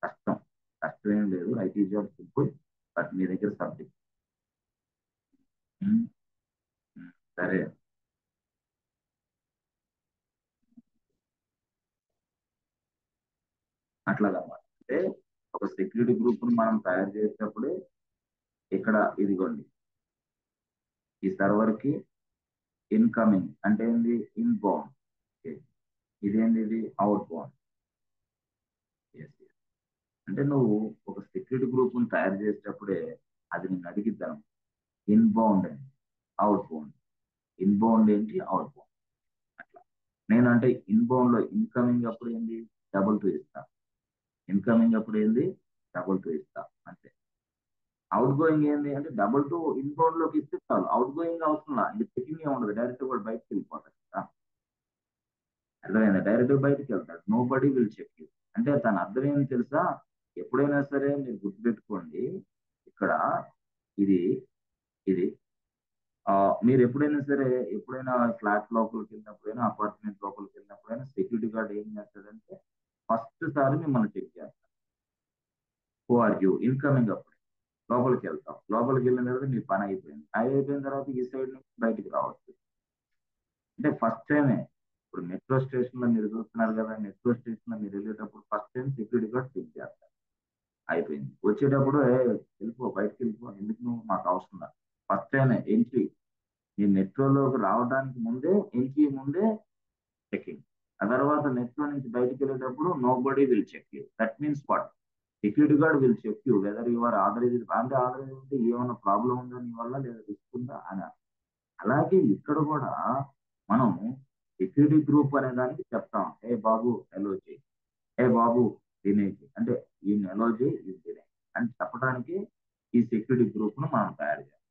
కష్టం. కష్టం ఏం లేదు, ఐటీ జాబ్ సింపుల్. బట్ మీ దగ్గర సబ్జెక్ట్. సరే, అట్లాగన్నమాట. అంటే ఒక సెక్యూరిటీ గ్రూప్ ను మనం తయారు చేసేటప్పుడే ఇక్కడ ఇదిగోండి, ఈ సర్వర్ కి ఇన్కమింగ్ అంటే ఏంది? ఇన్బౌండ్. ఇదేంది? ఇది అవుట్ బౌండ్. అంటే నువ్వు ఒక సెక్యూరిటీ గ్రూప్ ను తయారు చేసేటప్పుడే అది నేను అడిగిద్దాను. ఇన్బౌండ్ ఏంటి, అవుట్ బౌండ్. ఇన్బౌండ్ ఏంటి, అవుట్ బౌండ్. అట్లా నేనంటే ఇన్బౌండ్ లో ఇన్కమింగ్ అప్పుడు ఏంది? 22 ఇస్తా. ఇన్కమింగ్ అప్పుడు ఏంది? 22 ఇస్తా, అంతే. అవుట్ గోయింగ్ ఏంది అంటే 22 ఇన్బౌండ్ లోకి ఇస్తే చాలు, అవుట్ గోయింగ్ అవసరం లా. ఇది చెకింగ్ ఉండదు, డైరెక్ట్ కూడా బయటకు వెళ్ళిపోతాడు కదా. అర్థమైందా? డైరెక్ట్ బయటకు వెళ్తాడు, nobody will check you. అంటే తన అర్థం ఏంటి తెలుసా? ఎప్పుడైనా సరే మీరు గుర్తుపెట్టుకోండి, ఇక్కడ ఇది ఇది మీరు ఎప్పుడైనా సరే, ఎప్పుడైనా ఫ్లాట్ లోపలికి వెళ్ళినప్పుడైనా, అపార్ట్మెంట్ లోపలికి వెళ్ళినప్పుడైనా సెక్యూరిటీ గార్డ్ ఏం చేస్తాడంటే ఫస్ట్ సారి మిమ్మల్ని చెక్ చేస్తాడు. Who are you? ఇన్కమింగ్ అప్పుడు లోపలికి వెళ్తాం. లోపలికి వెళ్ళిన తర్వాత మీ పని అయిపోయింది. అయిపోయిన తర్వాత ఈ సైడ్ నుంచి బయటికి రావచ్చు. అంటే ఫస్ట్ టైమే. ఇప్పుడు మెట్రో స్టేషన్ లో మీరు చూస్తున్నారు కదా, మెట్రో స్టేషన్ లో మీరు వెళ్ళేటప్పుడు first time security guard check చేస్తారు. అయిపోయింది. వచ్చేటప్పుడు వెళ్ళిపో, బయటకు వెళ్ళిపో, ఎందుకు నువ్వు మాకు అవసరం లేదు. ఫస్ట్ ఎంట్రీ, నీ మెట్రోలోకి రావడానికి ముందే, ఎంట్రీ ముందే చెకింగ్. ఆ తర్వాత మెట్రో నుంచి బయటకు వెళ్ళేటప్పుడు nobody will check you. That means what? Security guard will check you whether you are authorised. అంటే ఆథరైజ్ అంటే ఏమైనా ప్రాబ్లం ఉందా నీ వల్ల, లేదా రిస్క్ ఉందా అని. అలాగే ఇక్కడ కూడా మనం సెక్యూరిటీ గ్రూప్ అనే దానికి చెప్తాం, ఏ బాబు ఎలో చేయి, ఏ బాబు తినేసి, అంటే ఈ ఎలో చేయి, ఇది తినే అని చెప్పడానికి ఈ సెక్యూరిటీ గ్రూప్ ను మనం తయారు చేస్తాం.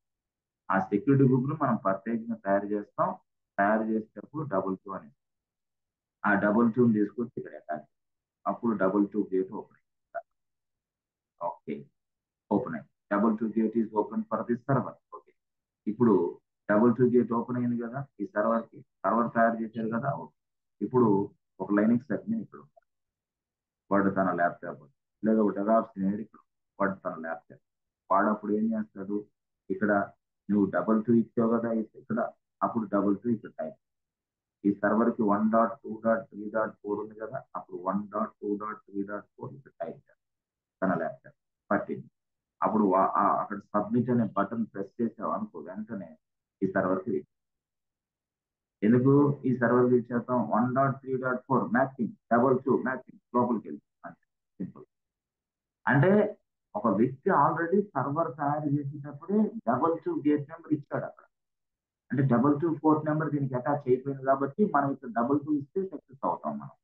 ఆ సెక్యూరిటీ గ్రూప్ ను మనం ప్రత్యేకంగా తయారు చేస్తాం. తయారు చేసేటప్పుడు డబుల్ టూ అని, ఆ డబుల్ టూ తీసుకొచ్చి ఇక్కడ అటాచ్, అప్పుడు డబుల్ టూ గేట్ ఓపెన్ అయింది. ఓకే, ఓపెన్ అయింది. Double two gate is open for this server. Okay, ఇప్పుడు డబుల్ టూ గేట్ ఓపెన్ అయింది కదా ఈ సర్వర్ కి. సర్వర్ తయారు చేశారు కదా. ఓకే, ఇప్పుడు ఒక లైనక్స్ అడ్మిన్ ఇక్కడ ఉన్నాడు. వాడు తన ల్యాప్టాప్, లేదా ఒక డెవాప్స్ ఇంజనీర్ ఇక్కడ, వాడు తన ల్యాప్టాప్. వాడు అప్పుడు ఏం చేస్తాడు, ఇక్కడ నువ్వు డబుల్ టూ ఇచ్చావు కదా ఇక్కడ, అప్పుడు డబుల్ టూ ఇక్కడ టైప్. ఈ సర్వర్ కి 1.2.3.4 ఉంది కదా, అప్పుడు 1.2.3.4 ఇక్కడ టైప్ చేస్తాడు తన ల్యాప్టాప్ పట్టింది. అప్పుడు అక్కడ సబ్మిట్ అనే బటన్ ప్రెస్ చేసావు అనుకో, వెంటనే ఈ సర్వర్కి రీచ్. ఎందుకు ఈ సర్వర్ రీచ్ చేస్తాం? 1.3.4 మ్యాచింగ్, డబుల్ టూ మ్యాచింగ్, లోపలికి వెళ్తాం అంతే, సింపుల్. అంటే ఒక వ్యక్తి ఆల్రెడీ సర్వర్ తయారు చేసేటప్పుడే డబుల్ టూ గేట్ నెంబర్ ఇచ్చాడు అక్కడ. అంటే డబుల్ టూ పోర్ట్ నెంబర్ దీనికి అటాచ్ అయిపోయింది కాబట్టి మనం ఇక్కడ డబుల్ టూ ఇస్తే సక్సెస్ అవుతాం. మనం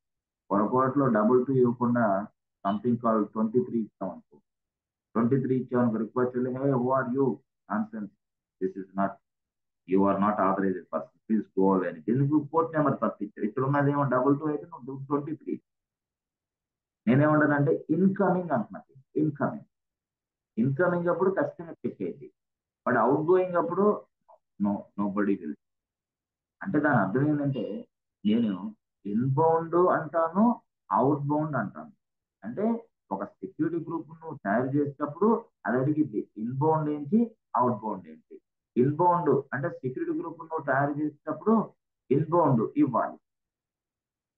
పొరపాటులో డబుల్ టూ ఇవ్వకుండా సంథింగ్ కాల్ 23 ఇస్తాం అనుకో, 23 ఇచ్చామనుకో, రిక్వెస్ట్ వెళ్ళి, hey who are you, nonsense, this is not, you are not authorised person, please go away అని. ఎందుకు పోర్ట్ నెంబర్ తప్పు ఇచ్చారు? ఇక్కడ ఉన్నది ఏమో డబుల్ టూ అయితే నువ్వు 23. నేనేమంటానంటే ఇన్కమింగ్ అంటున్నది. ఇన్కమింగ్, ఇన్కమింగ్ అప్పుడు ఖచ్చితంగా చెక్ అయింది, బట్ అవుట్ గోయింగ్ అప్పుడు నో బడీ విల్. అంటే దాని అర్థం ఏంటంటే, నేను ఇన్బౌండ్ అంటాను, అవుట్ బౌండ్ అంటాను. అంటే ఒక సెక్యూరిటీ గ్రూప్ నువ్వు తయారు చేసేటప్పుడు అది అడిగిద్ది, ఇన్బౌండ్ ఏంటి, అవుట్ బౌండ్ ఏంటి. ఇన్బౌండ్ అంటే సెక్యూరిటీ గ్రూప్ నువ్వు తయారు చేసేటప్పుడు ఇన్బౌండ్ ఇవ్వాలి.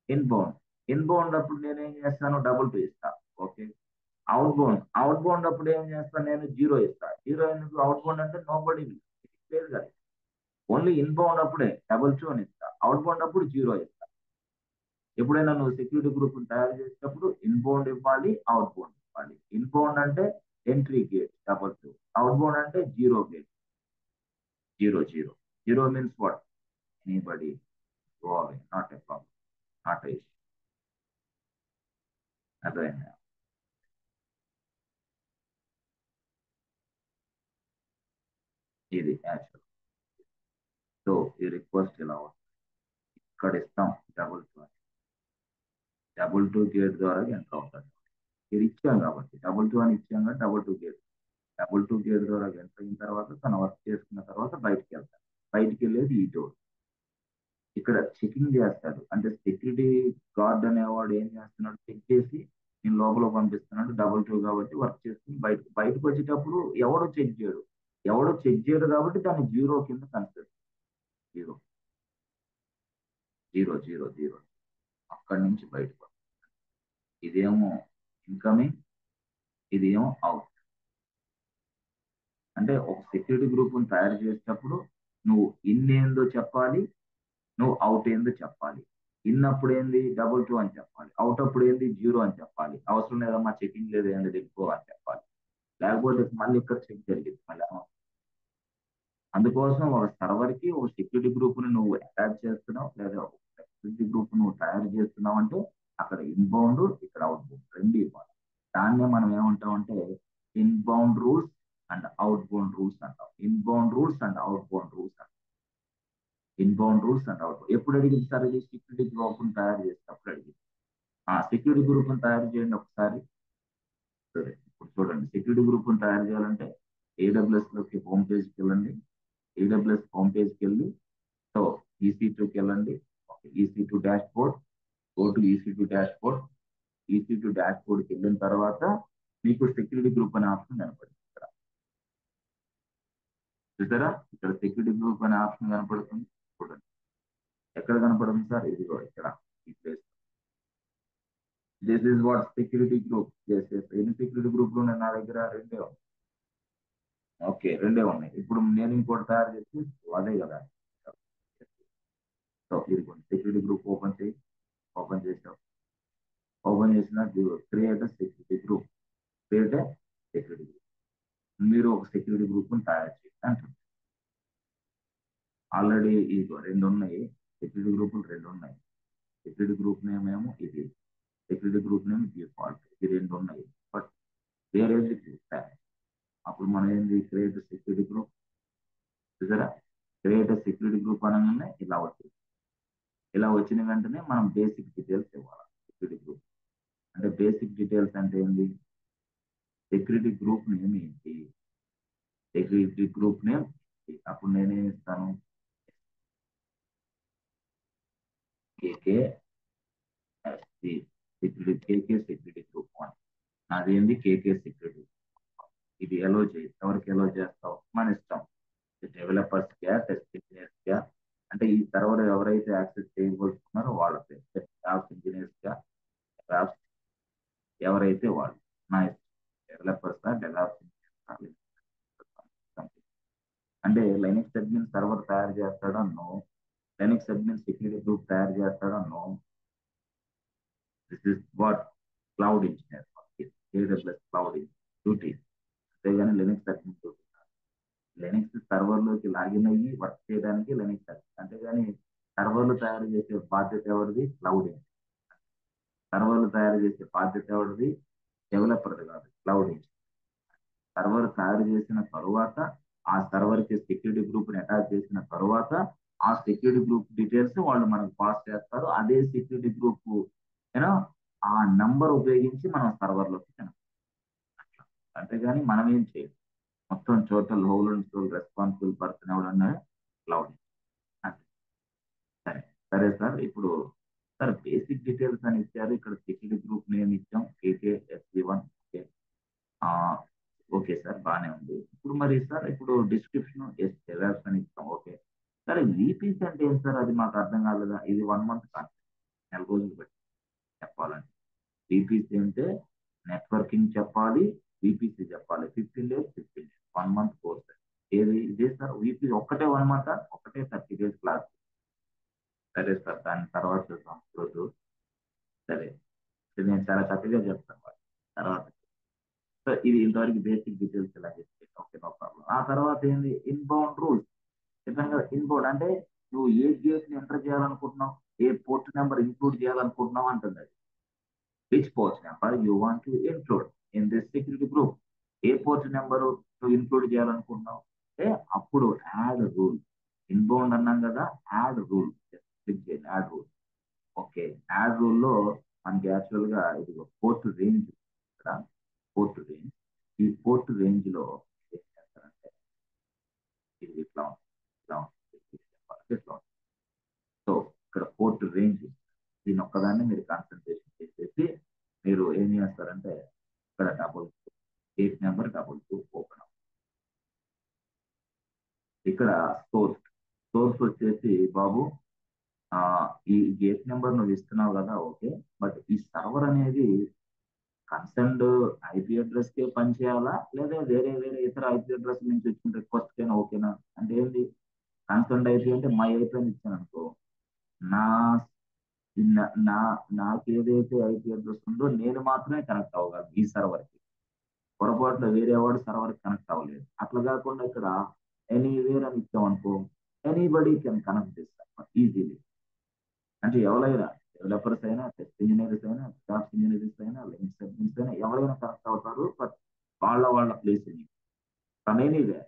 ఇన్బౌండ్, ఇన్బౌండ్ అప్పుడు నేను ఏం చేస్తాను, డబుల్ టూ ఇస్తా. Okay, out bound, out bound అప్పుడు ఏం చేస్తాను, నేను జీరో ఇస్తా. జీరో ఎందుకు? అవుట్ బౌండ్ అంటే నో బడీ లేదు కదా. ఓన్లీ ఇన్బౌండ్ అప్పుడే డబుల్ టూ అని ఇస్తా, అవుట్ బౌండ్ అప్పుడు జీరో ఇస్తా. ఎప్పుడైనా నువ్వు సెక్యూరిటీ గ్రూప్ తయారు చేసేటప్పుడు ఇన్బౌండ్ ఇవ్వాలి, అవుట్ బౌండ్ ఇవ్వాలి. ఇన్బౌండ్ అంటే entry gate double two, outbound అంటే zero gate, zero zero. Zero means what? Anybody go away, not a problem, not a issue. అర్థమైందా? ఇది యాక్చువల్. సో ఈ రిక్వెస్ట్ ఇలా వస్తుంది, ఇక్కడ ఇస్తాం డబుల్ టూ అని. డబుల్ టూ గేట్ ద్వారా ఎంటర్ అవుతాడు. ఇది ఇచ్చాం కాబట్టి డబుల్ టూ అని ఇచ్చాం కాబట్టి double two gate, double two gate ద్వారా ఎంటర్ అయిన తర్వాత తన వర్క్ చేసుకున్న తర్వాత బయటికి వెళ్తాడు. బయటికి వెళ్ళేది ఈ డోర్. ఇక్కడ చెకింగ్ చేస్తాడు, అంటే సెక్యూరిటీ గార్డ్ అనేవాడు ఏం చేస్తున్నాడు, చెక్ చేసి నేను లోపల పంపిస్తున్నాడు. డబుల్ టూ కాబట్టి వర్క్ చేసుకుని బయటకు వచ్చేటప్పుడు ఎవడో చెక్ చేయడు, ఎవడో చెక్ చేయడు కాబట్టి దాన్ని జీరో కింద consider. Zero zero zero zero, అక్కడి నుంచి బయటకు. ఇదేమో ఇన్కమింగ్, ఇదేమో అవుట్. అంటే ఒక సెక్యూరిటీ గ్రూప్ తయారు చేసేటప్పుడు నువ్వు ఇన్ ఏందో చెప్పాలి, నువ్వు అవుట్ ఏందో చెప్పాలి. ఇన్ అప్పుడు ఏంది డబుల్ టూ అని చెప్పాలి, అవుట్ అప్పుడు ఏంది జీరో అని చెప్పాలి. అవసరం లేదమ్మా చెకింగ్ లేదు ఏంది దిగిపో అని చెప్పాలి, లేకపోతే మళ్ళీ ఇక్కడ చెక్ జరిగింది మళ్ళీ. అందుకోసం ఒక సర్వర్ కి ఒక సెక్యూరిటీ గ్రూప్ ని నువ్వు అటాచ్ చేస్తున్నావు, లేదా ఒక సెక్యూరిటీ గ్రూప్ నువ్వు తయారు చేస్తున్నావు అంటే అక్కడ ఇన్బౌండ్, ఇక్కడ అవుట్ బౌండ్ రెండు ఇవ్వాలి. దాన్నే మనం ఏమంటాం అంటే inbound rules and outbound rules అంటాం. Inbound rules and outbound rules అంటాం. Inbound rules and out. ఎప్పుడు అడిగింది సార్ ఇది? సెక్యూరిటీ గ్రూప్ తయారు చేసేటప్పుడు అడిగింది. ఆ సెక్యూరిటీ గ్రూప్ తయారు చేయండి ఒకసారి. సరే, ఇప్పుడు చూడండి, సెక్యూరిటీ గ్రూప్ తయారు చేయాలంటే ఏడబ్ల్యూఎస్ లోకి హోమ్ పేజ్కి వెళ్ళండి. ఏడబ్ల్యూఎస్ హోమ్ పేజ్కి వెళ్ళి సో EC2కి వెళ్ళండి. EC2 dashboard, go to EC2 dashboard. EC2 డాష్ బోర్డ్కి వెళ్ళిన తర్వాత మీకు సెక్యూరిటీ గ్రూప్ అనే ఆప్షన్ కనపడుతుంది. ఇక్కడ చూసారా, ఇక్కడ సెక్యూరిటీ గ్రూప్ అనే ఆప్షన్ కనపడుతుంది. చూడండి ఎక్కడ కనపడుతుంది సార్? ఇదిగో ఇక్కడ ఈ place. This is what security group. ఎన్ని సెక్యూరిటీ గ్రూప్లు ఉన్నాయి నా దగ్గర? రెండే ఉన్నాయి. ఓకే, రెండే ఉన్నాయి. ఇప్పుడు నేను ఇంకోటి తయారు చేసి అదే కదా. సో ఇది సెక్యూరిటీ గ్రూప్ ఓపెన్ చేయి. ఓపెన్ చేసావు. ఓపెన్ చేసిన create security group. Create security group. మీరు ఒక సెక్యూరిటీ గ్రూప్ తయారు చేయండి అంటారు. ఆల్రెడీ ఇది రెండు ఉన్నాయి. సెక్యూరిటీ గ్రూపులు రెండు ఉన్నాయి. సెక్యూరిటీ గ్రూప్ నేమ్ ఏమో ఇది, సెక్యూరిటీ గ్రూప్ నేమ్ డిఫాల్ట్. ఇది రెండు ఉన్నాయి. బట్ వేరే తయారు. అప్పుడు మనం ఏంది క్రియేట్ సెక్యూరిటీ గ్రూప్ చూసారా? క్రియేట్ సెక్యూరిటీ గ్రూప్ అనగానే ఇలా వచ్చింది. ఇలా వచ్చిన వెంటనే మనం బేసిక్ డీటెయిల్స్ ఇవ్వాలి. సెక్యూరిటీ గ్రూప్ అంటే బేసిక్ డీటెయిల్స్ అంటే ఏంటి? సెక్యూరిటీ గ్రూప్ నేమ్ ఏంటి? సెక్యూరిటీ గ్రూప్ నేమ్ అప్పుడు నేనేం ఇస్తాను? కేకే సెక్యూరిటీ గ్రూప్ 1. నాదేంది కేకే సెక్యూరిటీ. ఇది ఎలో చేయి. ఎవరికి ఎలో చేస్తావు మన ఇష్టం. డెవలపర్స్ గా, టెస్ట్ ఇంజనీర్స్ గా, అంటే ఈ సర్వర్ ఎవరైతే యాక్సెస్ చేయబోతున్నారో వాళ్ళకి, యాప్స్ ఇంజనీర్స్ గా, యాప్స్ ఎవరైతే వాళ్ళు నా ఇష్టం. డెవలపర్స్ డెవలప్స్ అంటే లైనక్స్ అడ్మిన్ సర్వర్ తయారు చేస్తాడన్నో, లైనక్స్ అడ్మిన్ సెక్యూరిటీ గ్రూప్ తయారు చేస్తాడన్నో. This is what cloud engineer, AWS cloud duty. అంతేగాని లైనక్స్ అడ్మిన్ డ్యూటీ. లైనక్స్ సర్వర్లోకి లాగిన్ అయ్యి వర్క్ చేయడానికి లైనక్స్ అడ్మిన్. అంతేగాని సర్వర్లు తయారు చేసే బాధ్యత ఎవరిది? Cloud engineer. సర్వర్లు తయారు చేసే బాధ్యత ఎవరిది? డెవలపర్ది కాదు, క్లౌడ్ ఇంజనీర్. సర్వర్ తయారు చేసిన తరువాత ఆ సర్వర్ కి సెక్యూరిటీ గ్రూప్ ని అటాచ్ చేసిన తరువాత ఆ సెక్యూరిటీ గ్రూప్ డీటెయిల్స్ వాళ్ళు మనకు పాస్ చేస్తారు. అదే సెక్యూరిటీ గ్రూప్ యూనో ఆ నంబర్ ఉపయోగించి మనం సర్వర్లోకి కనెక్ట్. అంతేగాని మనం ఏం చేయాలి? మొత్తం total whole and sole responsible person ఎవడన్నా క్లౌడ్. సరే సరే సార్. ఇప్పుడు సార్ బేసిక్ డీటెయిల్స్ అని ఇచ్చారు. ఇక్కడ సెక్యూరిటీ గ్రూప్ నేమ్ ఇచ్చాం KKSC1. ఓకే, ఓకే సార్, బాగానే ఉంది. ఇప్పుడు మరి సార్ ఇప్పుడు డిస్క్రిప్షన్ డెవలప్స్ అని ఇస్తాం. ఓకే సార్, VPC అంటే ఏం సార్? అది మాకు అర్థం కాలేదా? ఇది 1 month కాదు, 4 రోజులు బట్టి చెప్పాలంటే. VPC అంటే నెట్వర్కింగ్ చెప్పాలి, VPC చెప్పాలి. 15 days 15 days 1 month కోర్స్. ఏది ఇదే సార్? VPC ఒక్కటే 1 month, ఒకటే 30 days క్లాస్. సరే సార్, దాని తర్వాత చూద్దాం రోజు. సరే, ఇది నేను చాలా చక్కగా చెప్తాను తర్వాత. సో ఇది ఇంతవరకు బేసిక్ డీటెయిల్స్ ఇలా చెప్తే ఓకే, నో ప్రాబ్లం. ఆ తర్వాత ఏంది? Inbound rules. చెప్పాను కదా, ఇన్బౌండ్ అంటే నువ్వు ఏ గేట్ ని ఎంటర్ చేయాలనుకుంటున్నావు, ఏ పోర్ట్ నెంబర్ ఇంక్లూడ్ చేయాలనుకుంటున్నావు అంటుంది అది. Which port number you want to include in this security group. A port number నువ్వు ఇంక్లూడ్ చేయాలనుకుంటున్నావు అంటే అప్పుడు యాడ్ రూల్. ఇన్బౌండ్ అన్నాం కదా, యాడ్ రూల్ క్లిక్ చేయండి. Add rule. Okay, add rule లో మనకి యాక్చువల్ గా ఇది పోర్ట్ రేంజ్. ఇక్కడ పోర్ట్ రేంజ్. ఈ పోర్ట్ రేంజ్ లో ఏం చేస్తారంటే ఇది ఇట్లా ఉంది, ఇట్లా ఉంది, ఇట్లా ఉంది. సో ఇక్కడ పోర్ట్ రేంజ్, దీని ఒక్కదాన్ని మీరు కాన్సన్ట్రేషన్ చేసేసి మీరు ఏం చేస్తారంటే ఇక్కడ గేట్ నెంబర్ 22 ఓపెన్. ఇక్కడ సోర్స్ వచ్చేసి బాబు ఈ గేట్ నెంబర్ నువ్వు ఇస్తున్నావు కదా, ఓకే. బట్ ఈ సర్వర్ అనేది కన్సర్న్డ్ ఐపీ అడ్రస్ కే పనిచేయాలా, లేదా వేరే వేరే ఇతర ఐపీ అడ్రస్ నుంచి వచ్చిన రిక్వెస్ట్ కైనా ఓకేనా? అంటే ఏంటి కన్సర్న్డ్ ఐపీ అంటే మై ఐపీ అని ఇచ్చాను అనుకో, నా నాకు ఏదైతే ఐపీ అడ్రస్ ఉందో నేను మాత్రమే కనెక్ట్ అవ్వగలను ఈ సర్వర్ కి. పొరపాటులో వేరే వాడు సర్వర్ కనెక్ట్ అవ్వలేదు. అట్లా కాకుండా ఇక్కడ ఎనీవేర్ అని ఇచ్చాం అనుకో, anybody can connect this server easily. అంటే ఎవరైనా డెవలపర్స్ అయినా, టెస్ట్ ఇంజనీర్స్ అయినా, స్టాఫ్ ఇంజనీర్స్ అయినా, లింక్స్ అడ్మిన్స్ అయినా ఎవరైనా కనెక్ట్ అవుతారు. బట్ వాళ్ళ ప్లేస్ ఫ్రమ్ ఎనీవేర్.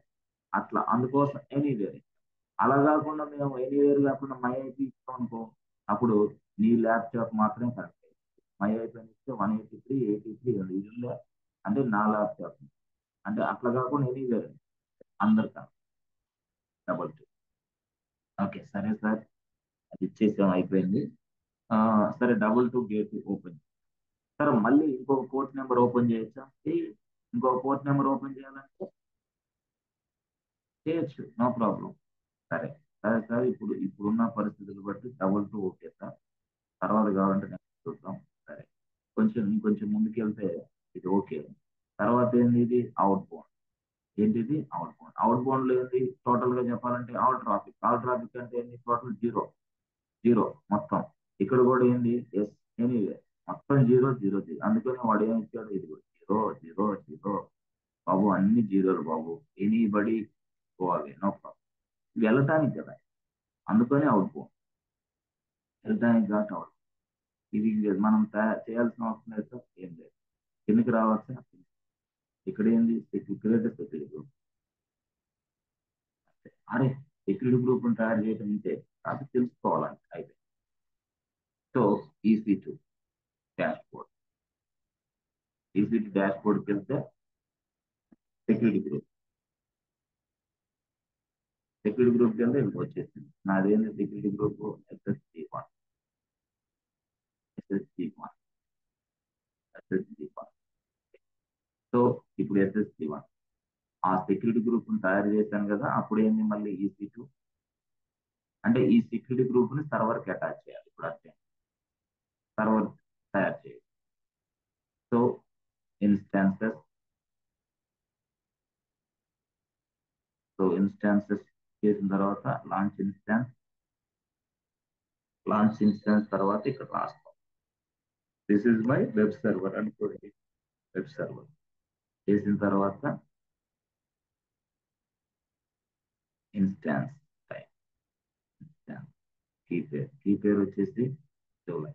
అట్లా అందుకోసం ఎనీవేర్. అలా కాకుండా మేము ఎనీవేర్ కాకుండా మై ఐపీ ఇస్తాం అనుకో, అప్పుడు నీ ల్యాప్టాప్ మాత్రమే కనెక్ట్ అయ్యింది. మై ఐపీ ఇస్తే 183.83 ఇది ఉందా అంటే నా ల్యాప్టాప్. అంటే అట్లా కాకుండా ఎనీవేర్ అందరికీ డబల్. ఓకే సరే సార్, అది ఇచ్చేసాం, అయిపోయింది. సరే 22 గేట్ ఓపెన్. సరే మళ్ళీ ఇంకొక పోర్ట్ నెంబర్ ఓపెన్ చేయొచ్చా? ఇంకొక పోర్ట్ నెంబర్ ఓపెన్ చేయాలంటే చేయొచ్చు, నో ప్రాబ్లం. సరే సరే సార్, ఇప్పుడున్న పరిస్థితులు బట్టి 22 ఓకే సార్. తర్వాత కావాలంటే నెక్స్ట్ చూద్దాం. సరే ఇంకొంచెం ముందుకెళ్తే ఇది ఓకే. తర్వాత ఏంది ఇది అవుట్ బౌండ్. ఏంటిది అవుట్ బౌండ్. అవుట్ బౌండ్ లో ఏంది టోటల్ గా చెప్పాలంటే ఆల్ ట్రాఫిక్ అంటే ఏంది టోటల్ జీరో జీరో మొత్తం. ఇక్కడ కూడా ఏంది ఎస్ ఎనీవే మొత్తం జీరో జీరో జీరో. అందుకని వాడు ఏమి ఇచ్చాడు ఇది జీరో జీరో జీరో. బాబు అన్ని జీరోలు బాబు. ఎనీబడి పోవాలి నో ప్రాబ్లం. వెళ్ళటానికి కదా, అందుకని అవుట్ బౌండ్. వెళ్ళటానికి కాబట్టి అవుట్. ఇది మనం చేయాల్సిన అవసరం లేదు సార్, ఏం లేదు. కిందకి రావాల్సిన ఇక్కడ ఏంది క్రియేట్ సెక్యూరిటీ గ్రూప్. అరే సెక్యూరిటీ గ్రూప్ తయారు చేయడం ఇంతే కాబట్టి తెలుసుకోవాలంటే అయితే. So EC2 dashboard. EC2 డాష్ బోర్డ్కి వెళ్తే సెక్యూరిటీ గ్రూప్కి వెళ్తే ఇక్కడ వచ్చేసింది. నాదేంది సెక్యూరిటీ గ్రూప్ SSG1. సో ఇప్పుడు SSG1 ఆ సెక్యూరిటీ గ్రూప్ తయారు చేశాను కదా, అప్పుడు ఏంది మళ్ళీ EC2 అంటే ఈ సెక్యూరిటీ గ్రూప్ ని సర్వర్ కి అటాచ్ చేయాలి. ఇప్పుడు అంటే సర్వర్ తయారు చేయాలి. సో ఇన్స్టాన్సెస్ చేసిన తర్వాత లాంచ్ ఇన్స్టాన్స్ తర్వాత ఇక్కడ రాస్తాం this is my web server అనుకోండి. వెబ్ సర్వర్ చేసిన తర్వాత ఇన్స్టాన్స్ టైం, కీ పేరు వచ్చేసి జూలై.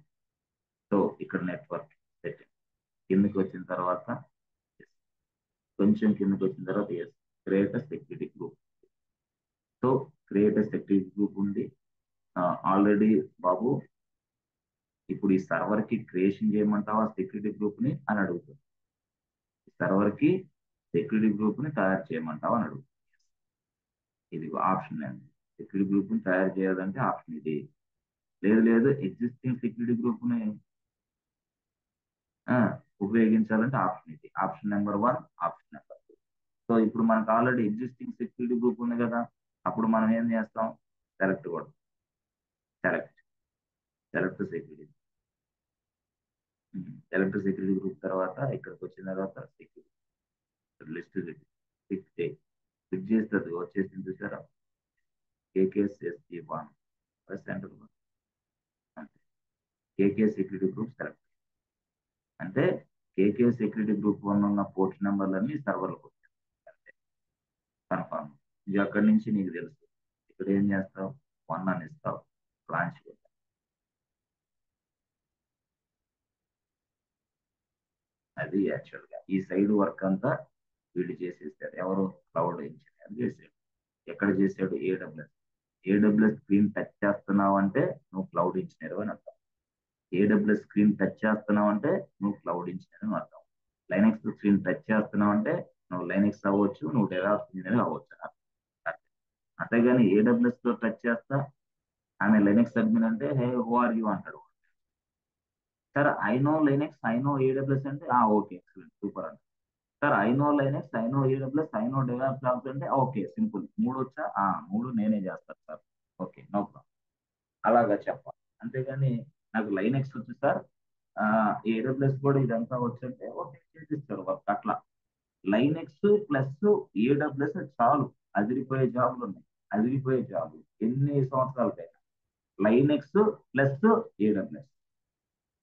సో ఇక్కడ నెట్వర్క్ సెట్టింగ్ కిందకి వచ్చిన తర్వాత కొంచెం కిందకి వచ్చిన తర్వాత yes create security group. So create security group ఉంది ఆల్రెడీ బాబు. ఇప్పుడు ఈ సర్వర్ కి క్రియేషన్ చేయమంటావా సెక్యూరిటీ గ్రూప్ ని అని అడుగుతుంది. సర్వర్ కి సెక్యూరిటీ గ్రూప్ ని తయారు చేయమంటావా అని అడుగుతుంది. ఇది ఆప్షన్ అండి. సెక్యూరిటీ గ్రూప్ ని తయారు చేయాలంటే ఆప్షన్ ఇది. లేదు ఎగ్జిస్టింగ్ సెక్యూరిటీ గ్రూప్ ని ఉపయోగించాలంటే ఆప్షన్ ఇది. Option number 1, option number 2. So ఇప్పుడు మనకు ఆల్రెడీ ఎగ్జిస్టింగ్ సెక్యూరిటీ గ్రూప్ ఉంది కదా, అప్పుడు మనం ఏం చేస్తాం సెలెక్ట్ కూడా సెలెక్ట్ సెక్యూరిటీ గ్రూప్ తర్వాత ఇక్కడికి వచ్చిన తర్వాత సెక్యూరిటీ లిస్ట్ క్లిక్ చేస్తుంది. వచ్చేసింది చూసారా KKSSG1 centre. KK security group select అంటే KK సెక్యూరిటీ గ్రూప్ 1 ఉన్న పోర్ట్ నెంబర్లన్నీ సర్వర్లకు వచ్చాయి. అంతే కన్ఫర్మ్. ఇది అక్కడి నుంచి నీకు తెలుసు. ఇక్కడ ఏం చేస్తావు 1 అని ఇస్తావు. లాంచ్ అది యాక్చువల్గా ఈ సైడ్ వర్క్ అంతా వీళ్ళు చేసేసారు. ఎవరు క్లౌడ్ ఇంజనీర్ చేసాడు. ఎక్కడ చేసాడు AWS స్క్రీన్ టచ్ చేస్తున్నావు అంటే నువ్వు క్లౌడ్ ఇంజనీర్ అని అర్థం. AWS స్క్రీన్ టచ్ చేస్తున్నావు అంటే నువ్వు క్లౌడ్ ఇంజనీర్ అని అర్థం. లైనక్స్ స్క్రీన్ టచ్ చేస్తున్నావు అంటే నువ్వు లైనక్స్ అవ్వచ్చు, నువ్వు డెవాప్స్ ఇంజనీర్ అవ్వచ్చు. అంతేగాని AWS లో టచ్ చేస్తా ఆమె లైనక్స్ అడ్మిన్ అంటే హే హూ ఆర్ యూ అంటాడు. Sir I know Linux, I know AWS అంటే ఓకే ఎక్సలెంట్ సూపర్ అంట. Sir I know Linux, I know AWS, I know DevOps jobs అంటే ఓకే సింపుల్. 3 వచ్చా 3 నేనే చేస్తాను సార్. Okay no problem. అలాగా చెప్పాలి. అంతేగాని నాకు లైనక్స్ వచ్చు సార్, AWS కూడా ఇదంతా వచ్చంటే ఓకే చేసిస్తారు వర్క్. అట్లా లైనక్స్ ప్లస్ AWS చాలు. అదిరిపోయే జాబులు ఉన్నాయి. అదిరిపోయే జాబులు ఎన్ని సంవత్సరాలకైనా Linux plus AWS.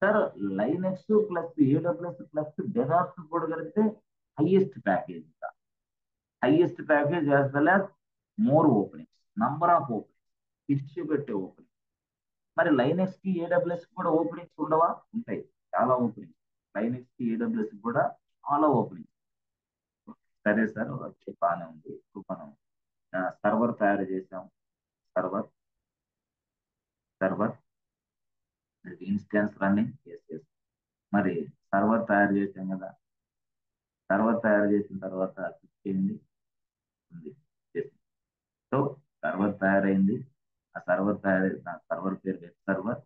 Sir Linux plus AWS plus DevOps కూడా కలిపితే highest package as well as more openings, number of openings, పిచ్చి పెట్టే ఓపెనింగ్. మరి లైనక్స్ కి AWS కూడా ఓపెనింగ్స్ ఉండవా? ఉంటాయి, చాలా ఓపెనింగ్స్. లైనక్స్ కి AWS కూడా చాలా ఓపెనింగ్స్. సరే సార్ వచ్చే బాగానే ఉంది. ఇప్పుడు మనం సర్వర్ తయారు చేసాం. సర్వర్ ఇన్స్టాన్స్ రన్నింగ్ మరి సర్వర్ తయారు చేసాం కదా. సర్వర్ తయారు చేసిన తర్వాత చేయండి ఉంది. సో సర్వర్ తయారైంది. ఆ సర్వర్ పేరు వెబ్ సర్వర్.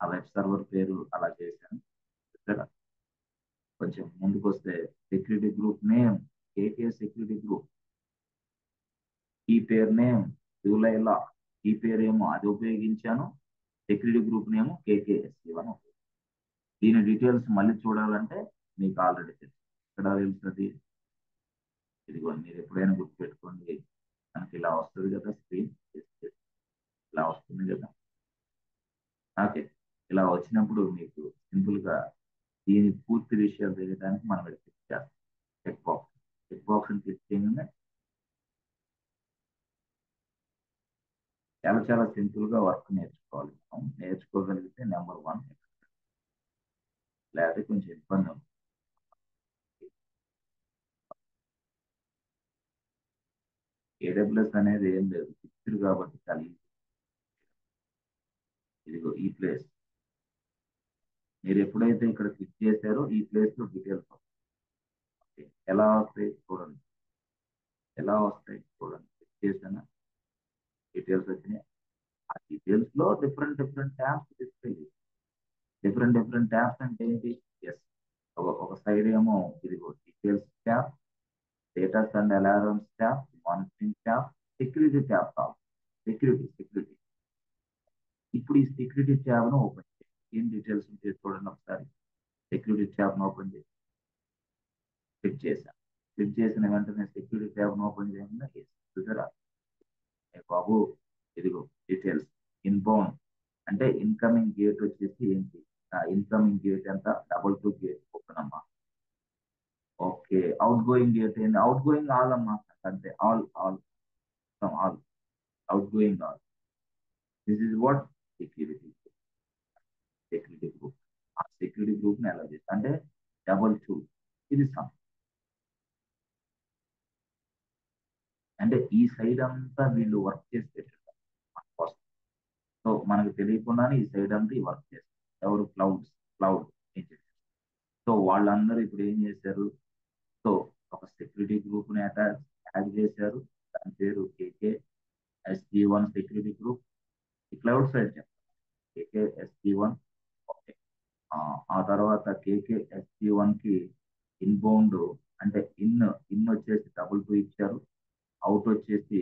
ఆ వెబ్ సర్వర్ పేరు అలా చేశాను. కొంచెం ముందుకు వస్తే security group name KK security group. ఈ పేరు నేమ్ జూలై లా. ఈ పేరు ఏమో అది ఉపయోగించాను. సెక్యూరిటీ గ్రూప్ నేమో KKSG1. దీని డీటెయిల్స్ మళ్ళీ చూడాలంటే మీకు ఆల్రెడీ తెలుసు. ఇక్కడ తెలుస్తుంది, ఇదిగోండి. మీరు ఎప్పుడైనా గుర్తుపెట్టుకోండి, మనకి ఇలా వస్తుంది కదా స్క్రీన్, ఇలా వస్తుంది కదా. ఓకే, ఇలా వచ్చినప్పుడు మీకు సింపుల్ గా దీని పూర్తి విషయాలు తెలియడానికి మనం ఇక్కడ క్లిక్ చేస్తాం. చెక్ బాక్స్ క్లిక్ చేయగానే చాలా చాలా సింపుల్ గా వర్క్ నేర్చుకోవాలి. మనం నేర్చుకోగలిగితే నెంబర్ 1, లేకపోతే కొంచెం ఇబ్బంది ఉంది. AWS అనేది ఏం లేదు, ఫిక్స్డ్ కాబట్టి చాలా easy. ఇదిగో ఈ ప్లేస్, మీరు ఎప్పుడైతే ఇక్కడ క్లిక్ చేశారో ఈ ప్లేస్ లో డీటెయిల్స్ వస్తాయి. ఎలా వస్తాయి చూడండి, ఎలా వస్తాయి చూడండి. క్లిక్ చేశాను, డీటెయిల్స్ వచ్చినాయి. ఆ డీటెయిల్స్ లో different different tabs display. Different tabs అంటే ఏంటి? ఎస్, ఒక సైడ్ ఏమో ఇదిగో details tab, status and alarms tab, monitoring tab, security tab కావాలి. సెక్యూరిటీ. ఇప్పుడు ఈ సెక్యూరిటీ ట్యాబ్ ను ఓపెన్ చేయండి. ఏం డీటెయిల్స్ ఉంటే చూడండి ఒకసారి. సెక్యూరిటీ ట్యాబ్ ను ఓపెన్ చేసి క్లిక్ చేశాను. క్లిక్ చేసిన వెంటనే సెక్యూరిటీ ట్యాబ్ ను ఓపెన్ చేయకుండా చూసారా బాబు, ఇదిగో డీటెయిల్స్. ఇన్బౌండ్ అంటే ఇన్కమింగ్ గేట్ వచ్చేసి ఏంటి? ఇన్కమింగ్ గేట్ ఎంత? 22 గేట్ ఓపెన్ అమ్మా. ఓకే, అవుట్ గోయింగ్ గేట్ ఏంటి? అవుట్ గోయింగ్ ఆల్ అమ్మా, అంతే. All out going all. This is what security group. ఆ సెక్యూరిటీ గ్రూప్ ని ఎలా చేస్తా అంటే 22 ఇది సమ్. అంటే ఈ సైడ్ అంతా వీళ్ళు వర్క్ చేసి పెట్టారు మన కోసం. సో మనకు తెలియకుండానే ఈ సైడ్ అంతా ఈ వర్క్ చేస్తారు. ఎవరు? Cloud engineer. సో వాళ్ళందరూ ఇప్పుడు ఏం చేశారు? సో ఒక సెక్యూరిటీ గ్రూప్ ని యాడ్ చేశారు. దాని పేరు KKSG1 సెక్యూరిటీ గ్రూప్. ఈ క్లౌడ్ సైడ్ చెప్తారు, KKSG1. ఓకే, ఆ తర్వాత KKSG1 కి ఇన్బౌండ్ అంటే ఇన్ వచ్చేసి 22 ఇచ్చారు. అవుట్ వచ్చేసి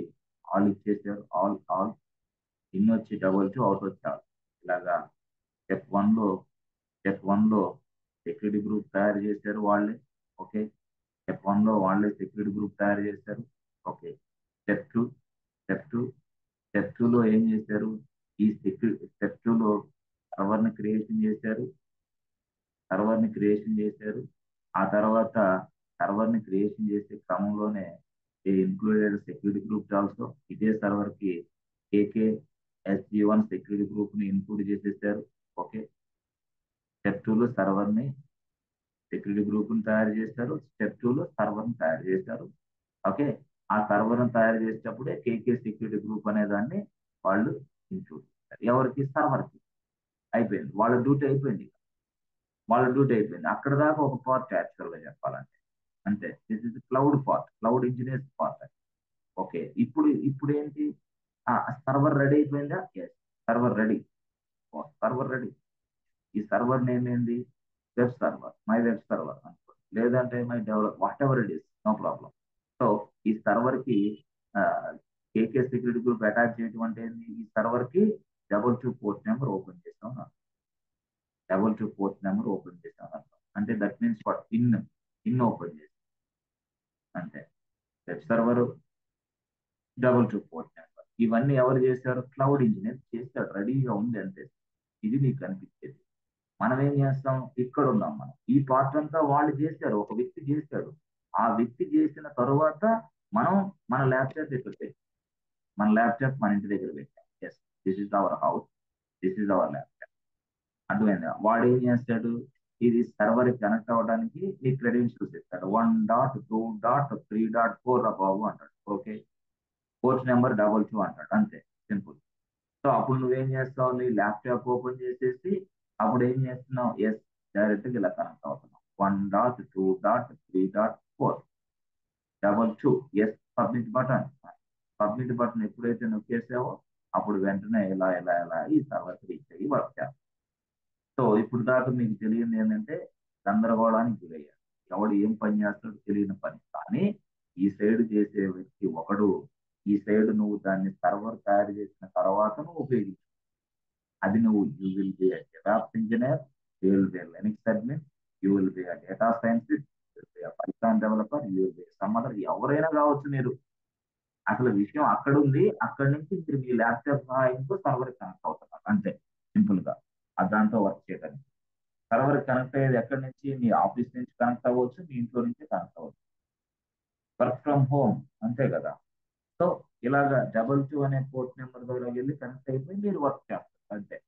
ఆల్ ఇచ్చేసారు. ఆల్ ఇన్ వచ్చి 22, అవుట్ వచ్చి ఆల్. ఇలాగా స్టెప్ వన్ లో సెక్యూరిటీ గ్రూప్ తయారు చేశారు వాళ్ళే. ఓకే, స్టెప్ 1 లో వాళ్ళే సెక్యూరిటీ గ్రూప్ తయారు చేశారు. ఓకే, స్టెప్ 2 స్టెప్ 2 స్టెప్ 2 లో ఏం చేశారు? ఈ స్టెప్ 2 లో సర్వర్ని క్రియేషన్ చేశారు. ఆ తర్వాత సర్వర్ని క్రియేషన్ చేసే క్రమంలోనే ఇంక్లూడెడ్ సెక్యూరిటీ గ్రూప్ ఆల్సో. ఇదే సర్వర్ కి KKSG1 సెక్యూరిటీ గ్రూప్ ని ఇంక్లూడ్ చేసేసారు. ఓకే, స్టెప్ 2లో సెక్యూరిటీ గ్రూప్ ని తయారు చేశారు. స్టెప్ 2లో సర్వర్ ని తయారు చేశారు. ఓకే, ఆ సర్వర్ ని తయారు చేసేటప్పుడే KK సెక్యూరిటీ గ్రూప్ అనే దాన్ని వాళ్ళు ఇంక్లూడ్ చేశారు. ఎవరికి? సర్వర్ కి. అయిపోయింది, వాళ్ళ డ్యూటీ అయిపోయింది. అక్కడ దాకా ఒక పార్ట్ యాక్చువల్ గా చెప్పాలంటే. అంతే, this is cloud engineers part. Okay, ఇప్పుడు ఏంటి? సర్వర్ రెడీ అయిపోయిందా? Yes, server ready. ఈ సర్వర్ నేమ్ ఏంది? Web server, my web server అనుకో, లేదంటే my develop, whatever it is, no problem. So ఈ సర్వర్ కి KK సెక్యూరిటీ గ్రూప్ అటాచ్ చేయడం అంటే ఏంది? ఈ సర్వర్ కి 22 పోర్ట్ నెంబర్ ఓపెన్ చేస్తాం. 22 పోర్ట్ నెంబర్ ఓపెన్ చేసాం అర్థం. అంటే that means what? In open చేసాం అంతే. వెబ్ సర్వర్ 22 పోర్ట్ నెంబర్, ఇవన్నీ ఎవరు చేశారు? క్లౌడ్ ఇంజనీర్ చేశాడు, రెడీగా ఉంది అంతే. ఇది మీకు కనిపించేది. మనం ఏం చేస్తాం? ఇక్కడ ఉన్నాం మనం. ఈ పార్ట్ అంతా వాళ్ళు చేశారు, ఒక వ్యక్తి చేశాడు. ఆ వ్యక్తి చేసిన తరువాత మనం మన ల్యాప్టాప్ ఇక్కడ పెట్టాం. మన ఇంటి దగ్గర పెట్టాం. Yes, this is our house, this is our laptop. అర్థమైందా? వాడు ఏం చేస్తాడు? ఇది సర్వర్ కనెక్ట్ అవ్వడానికి నీ క్రెడెన్షియల్స్ ఇస్తాడు. 1.2.3.4 రా బాబు అంటాడు. ఓకే, పోర్ట్ నెంబర్ 22 అంటాడు, అంతే, సింపుల్. సో అప్పుడు నువ్వేం చేస్తావు? నీ ల్యాప్టాప్ ఓపెన్ చేసేసి అప్పుడు ఏం చేస్తున్నావు? ఎస్, డైరెక్ట్ గా ఇలా కనెక్ట్ అవుతున్నావు. 1.2.3.4 22. ఎస్, సబ్మిట్ బటన్ ఎప్పుడైతే నొక్కేసావో అప్పుడు వెంటనే ఇలా ఈ సర్వర్ రీచ్ అయ్యి వర్క్ చేస్తాం. సో ఇప్పుడు దాకా మీకు తెలియదు ఏంటంటే గందరగోళానికి గురయ్యారు. ఎవడు ఏం పని చేస్తాడో తెలియని పని. కానీ ఈ సైడ్ చేసే వ్యక్తి ఒకడు, ఈ సైడ్ నువ్వు దాన్ని సర్వర్ తయారు చేసిన తర్వాత నువ్వు ఉపయోగించు. అది నువ్వు you will be develop engineer, You will be a Linux admin, you will be a data scientist, you will be a Python developer, you will be some other ఎవరైనా కావచ్చు మీరు. అసలు విషయం అక్కడ ఉంది, అక్కడి నుంచి మీరు మీ ల్యాప్టాప్ సహాయంతో సర్వర్ కనెక్ట్ అవుతున్నారు అంతే, సింపుల్ గా దాంతో వర్క్ చేయడానికి. సర్వర్ కనెక్ట్ అయ్యేది ఎక్కడి నుంచి? మీ ఆఫీస్ నుంచి కనెక్ట్ అవ్వచ్చు, మీ ఇంట్లో నుంచి కనెక్ట్ అవ్వచ్చు. వర్క్ ఫ్రమ్ హోమ్ అంతే కదా. సో ఇలాగా 222 అనే పోర్ట్ నెంబర్ దగ్గర వెళ్ళి కనెక్ట్ అయిపోయి మీరు వర్క్ చేస్తారు అంతే.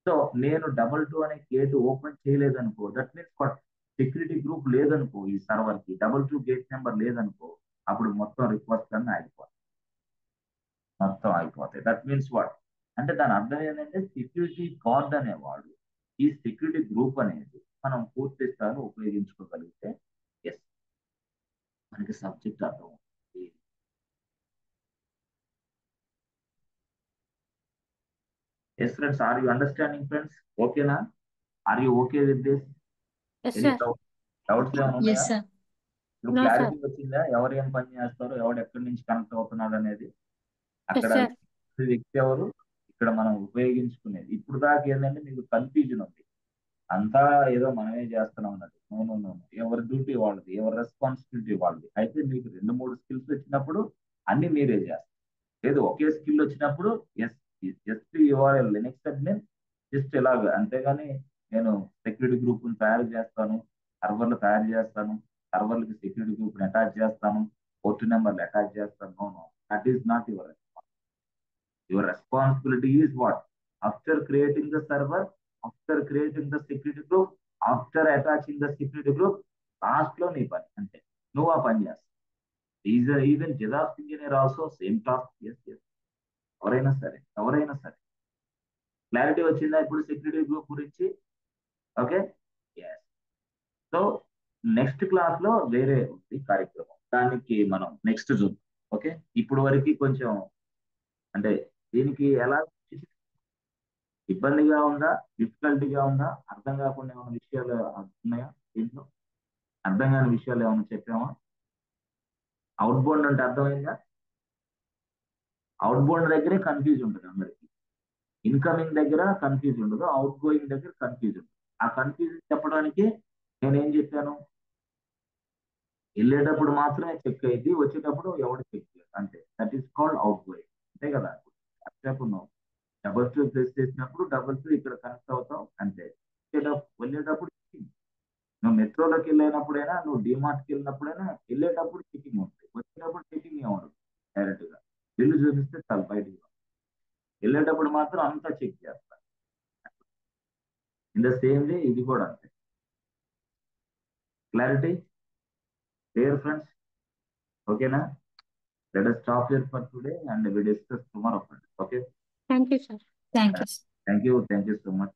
సో నేను 22 అనే గేట్ ఓపెన్ చేయలేదనుకో, దట్ మీన్స్ సెక్యూరిటీ గ్రూప్ లేదనుకో, ఈ సర్వర్ కి 22 గేట్ నెంబర్ లేదనుకో, అప్పుడు మొత్తం రిక్వెస్ట్ అన్ని ఆగిపోతాయి, మొత్తం అయిపోతాయి. దట్ మీన్స్ వాట్ అంటే దాని అర్థం ఏంటంటే సెక్యూరిటీ గార్డ్ అనేవాడు ఈ సెక్యూరిటీ గ్రూప్ అనేది మనం పూర్తి స్థాయిలో ఉపయోగించుకోగలిగితే ఎస్ మనకి సబ్జెక్ట్ అర్థం అవుతుంది. Yes friends, are you understanding friends? ఓకేనా? Are you okay with this? Yes, any sir. Doubts ఏమైనా ఉన్నాయా? Yes, sir. ఇప్పుడు No, sir. క్లారిటీ వచ్చిందా? ఎవరు ఏం పని చేస్తారో, ఎవడు ఎక్కడి నుంచి కనెక్ట్ అవుతున్నాడు అనేది? Yes, అక్కడ sir. వ్యక్తి ఎవరు, ఇక్కడ మనం ఉపయోగించుకునేది. ఇప్పుడు దాకా ఏంటంటే మీకు కన్ఫ్యూజన్ ఉంది, అంతా ఏదో మనమే చేస్తున్నాం అన్నట్టు. నో నో నో, ఎవరి డ్యూటీ వాళ్ళది, ఎవరి రెస్పాన్సిబిలిటీ వాళ్ళది. అయితే మీకు 2-3 స్కిల్స్ వచ్చినప్పుడు అన్ని మీరే చేస్తారు. లేదు ఒకే స్కిల్ వచ్చినప్పుడు yes just your Linux admin, just ఇలాగ. అంతేగాని నేను సెక్యూరిటీ గ్రూప్ తయారు చేస్తాను, సర్వర్లు తయారు చేస్తాను, సర్వర్లకి సెక్యూరిటీ గ్రూప్ అటాచ్ చేస్తాను, పోర్ట్ నెంబర్లు అటాచ్ చేస్తాను, no no, that is not your. Your responsibility is what? After creating the server, after creating the security group, after attaching the security group, last లో నీ పని అంతే, నువ్వు ఆ పని చేస్తావు. Even xerox engineer also same task. Yes yes, ఎవరైనా సరే ఎవరైనా సరే. క్లారిటీ వచ్చిందా ఇప్పుడు సెక్యూరిటీ గ్రూప్ గురించి? Okay, yes. So next class లో వేరే ఉంది కార్యక్రమం, దానికి మనం నెక్స్ట్ చూద్దాం. ఓకే, ఇప్పుడు వరకు కొంచెం అంటే దీనికి ఎలా ఇబ్బందిగా ఉందా, డిఫికల్టీగా ఉందా, అర్థం కాకుండా ఏమైనా విషయాలు ఉన్నాయా? దీంట్లో అర్థం కాని విషయాలు ఏమైనా చెప్పామా? అవుట్ బౌండ్ అంటే అర్థమైందా? అవుట్ బౌండ్ దగ్గరే కన్ఫ్యూజ్ ఉంటుంది అందరికి. ఇన్కమింగ్ దగ్గర కన్ఫ్యూజ్ ఉండదు, అవుట్ గోయింగ్ దగ్గర కన్ఫ్యూజ్ ఉంటుంది. ఆ కన్ఫ్యూజన్ చెప్పడానికి నేనేం చెప్పాను, వెళ్ళేటప్పుడు మాత్రమే చెక్ అయింది, వచ్చేటప్పుడు ఎవడు చెక్ చేయదు అంతే. That is called out going, అంతే కదా. చెప్పకున్నావు 22 ప్రెస్ చేసినప్పుడు 22 ఇక్కడ కనెక్ట్ అవుతావు అంతే. వెళ్ళేటప్పుడు నువ్వు మెట్రోలోకి వెళ్ళినప్పుడైనా, నువ్వు డిమార్ట్కి వెళ్ళినప్పుడైనా, వెళ్ళేటప్పుడు చెకింగ్ ఉంటుంది, వచ్చేటప్పుడు చెకింగ్ ఏముండదు. డైరెక్ట్ గా బిల్లు చూపిస్తే చాలు బయటికి. వెళ్ళేటప్పుడు మాత్రం అంతా చెక్ చేస్తారు. ఇన్ ద సేమ్ వే ఇది కూడా అంతే. Clarity clear friends? ఓకేనా? Let us stop here for today and we discuss tomorrow friends. Okay, Thank you, sir. Thank you. thank you so much.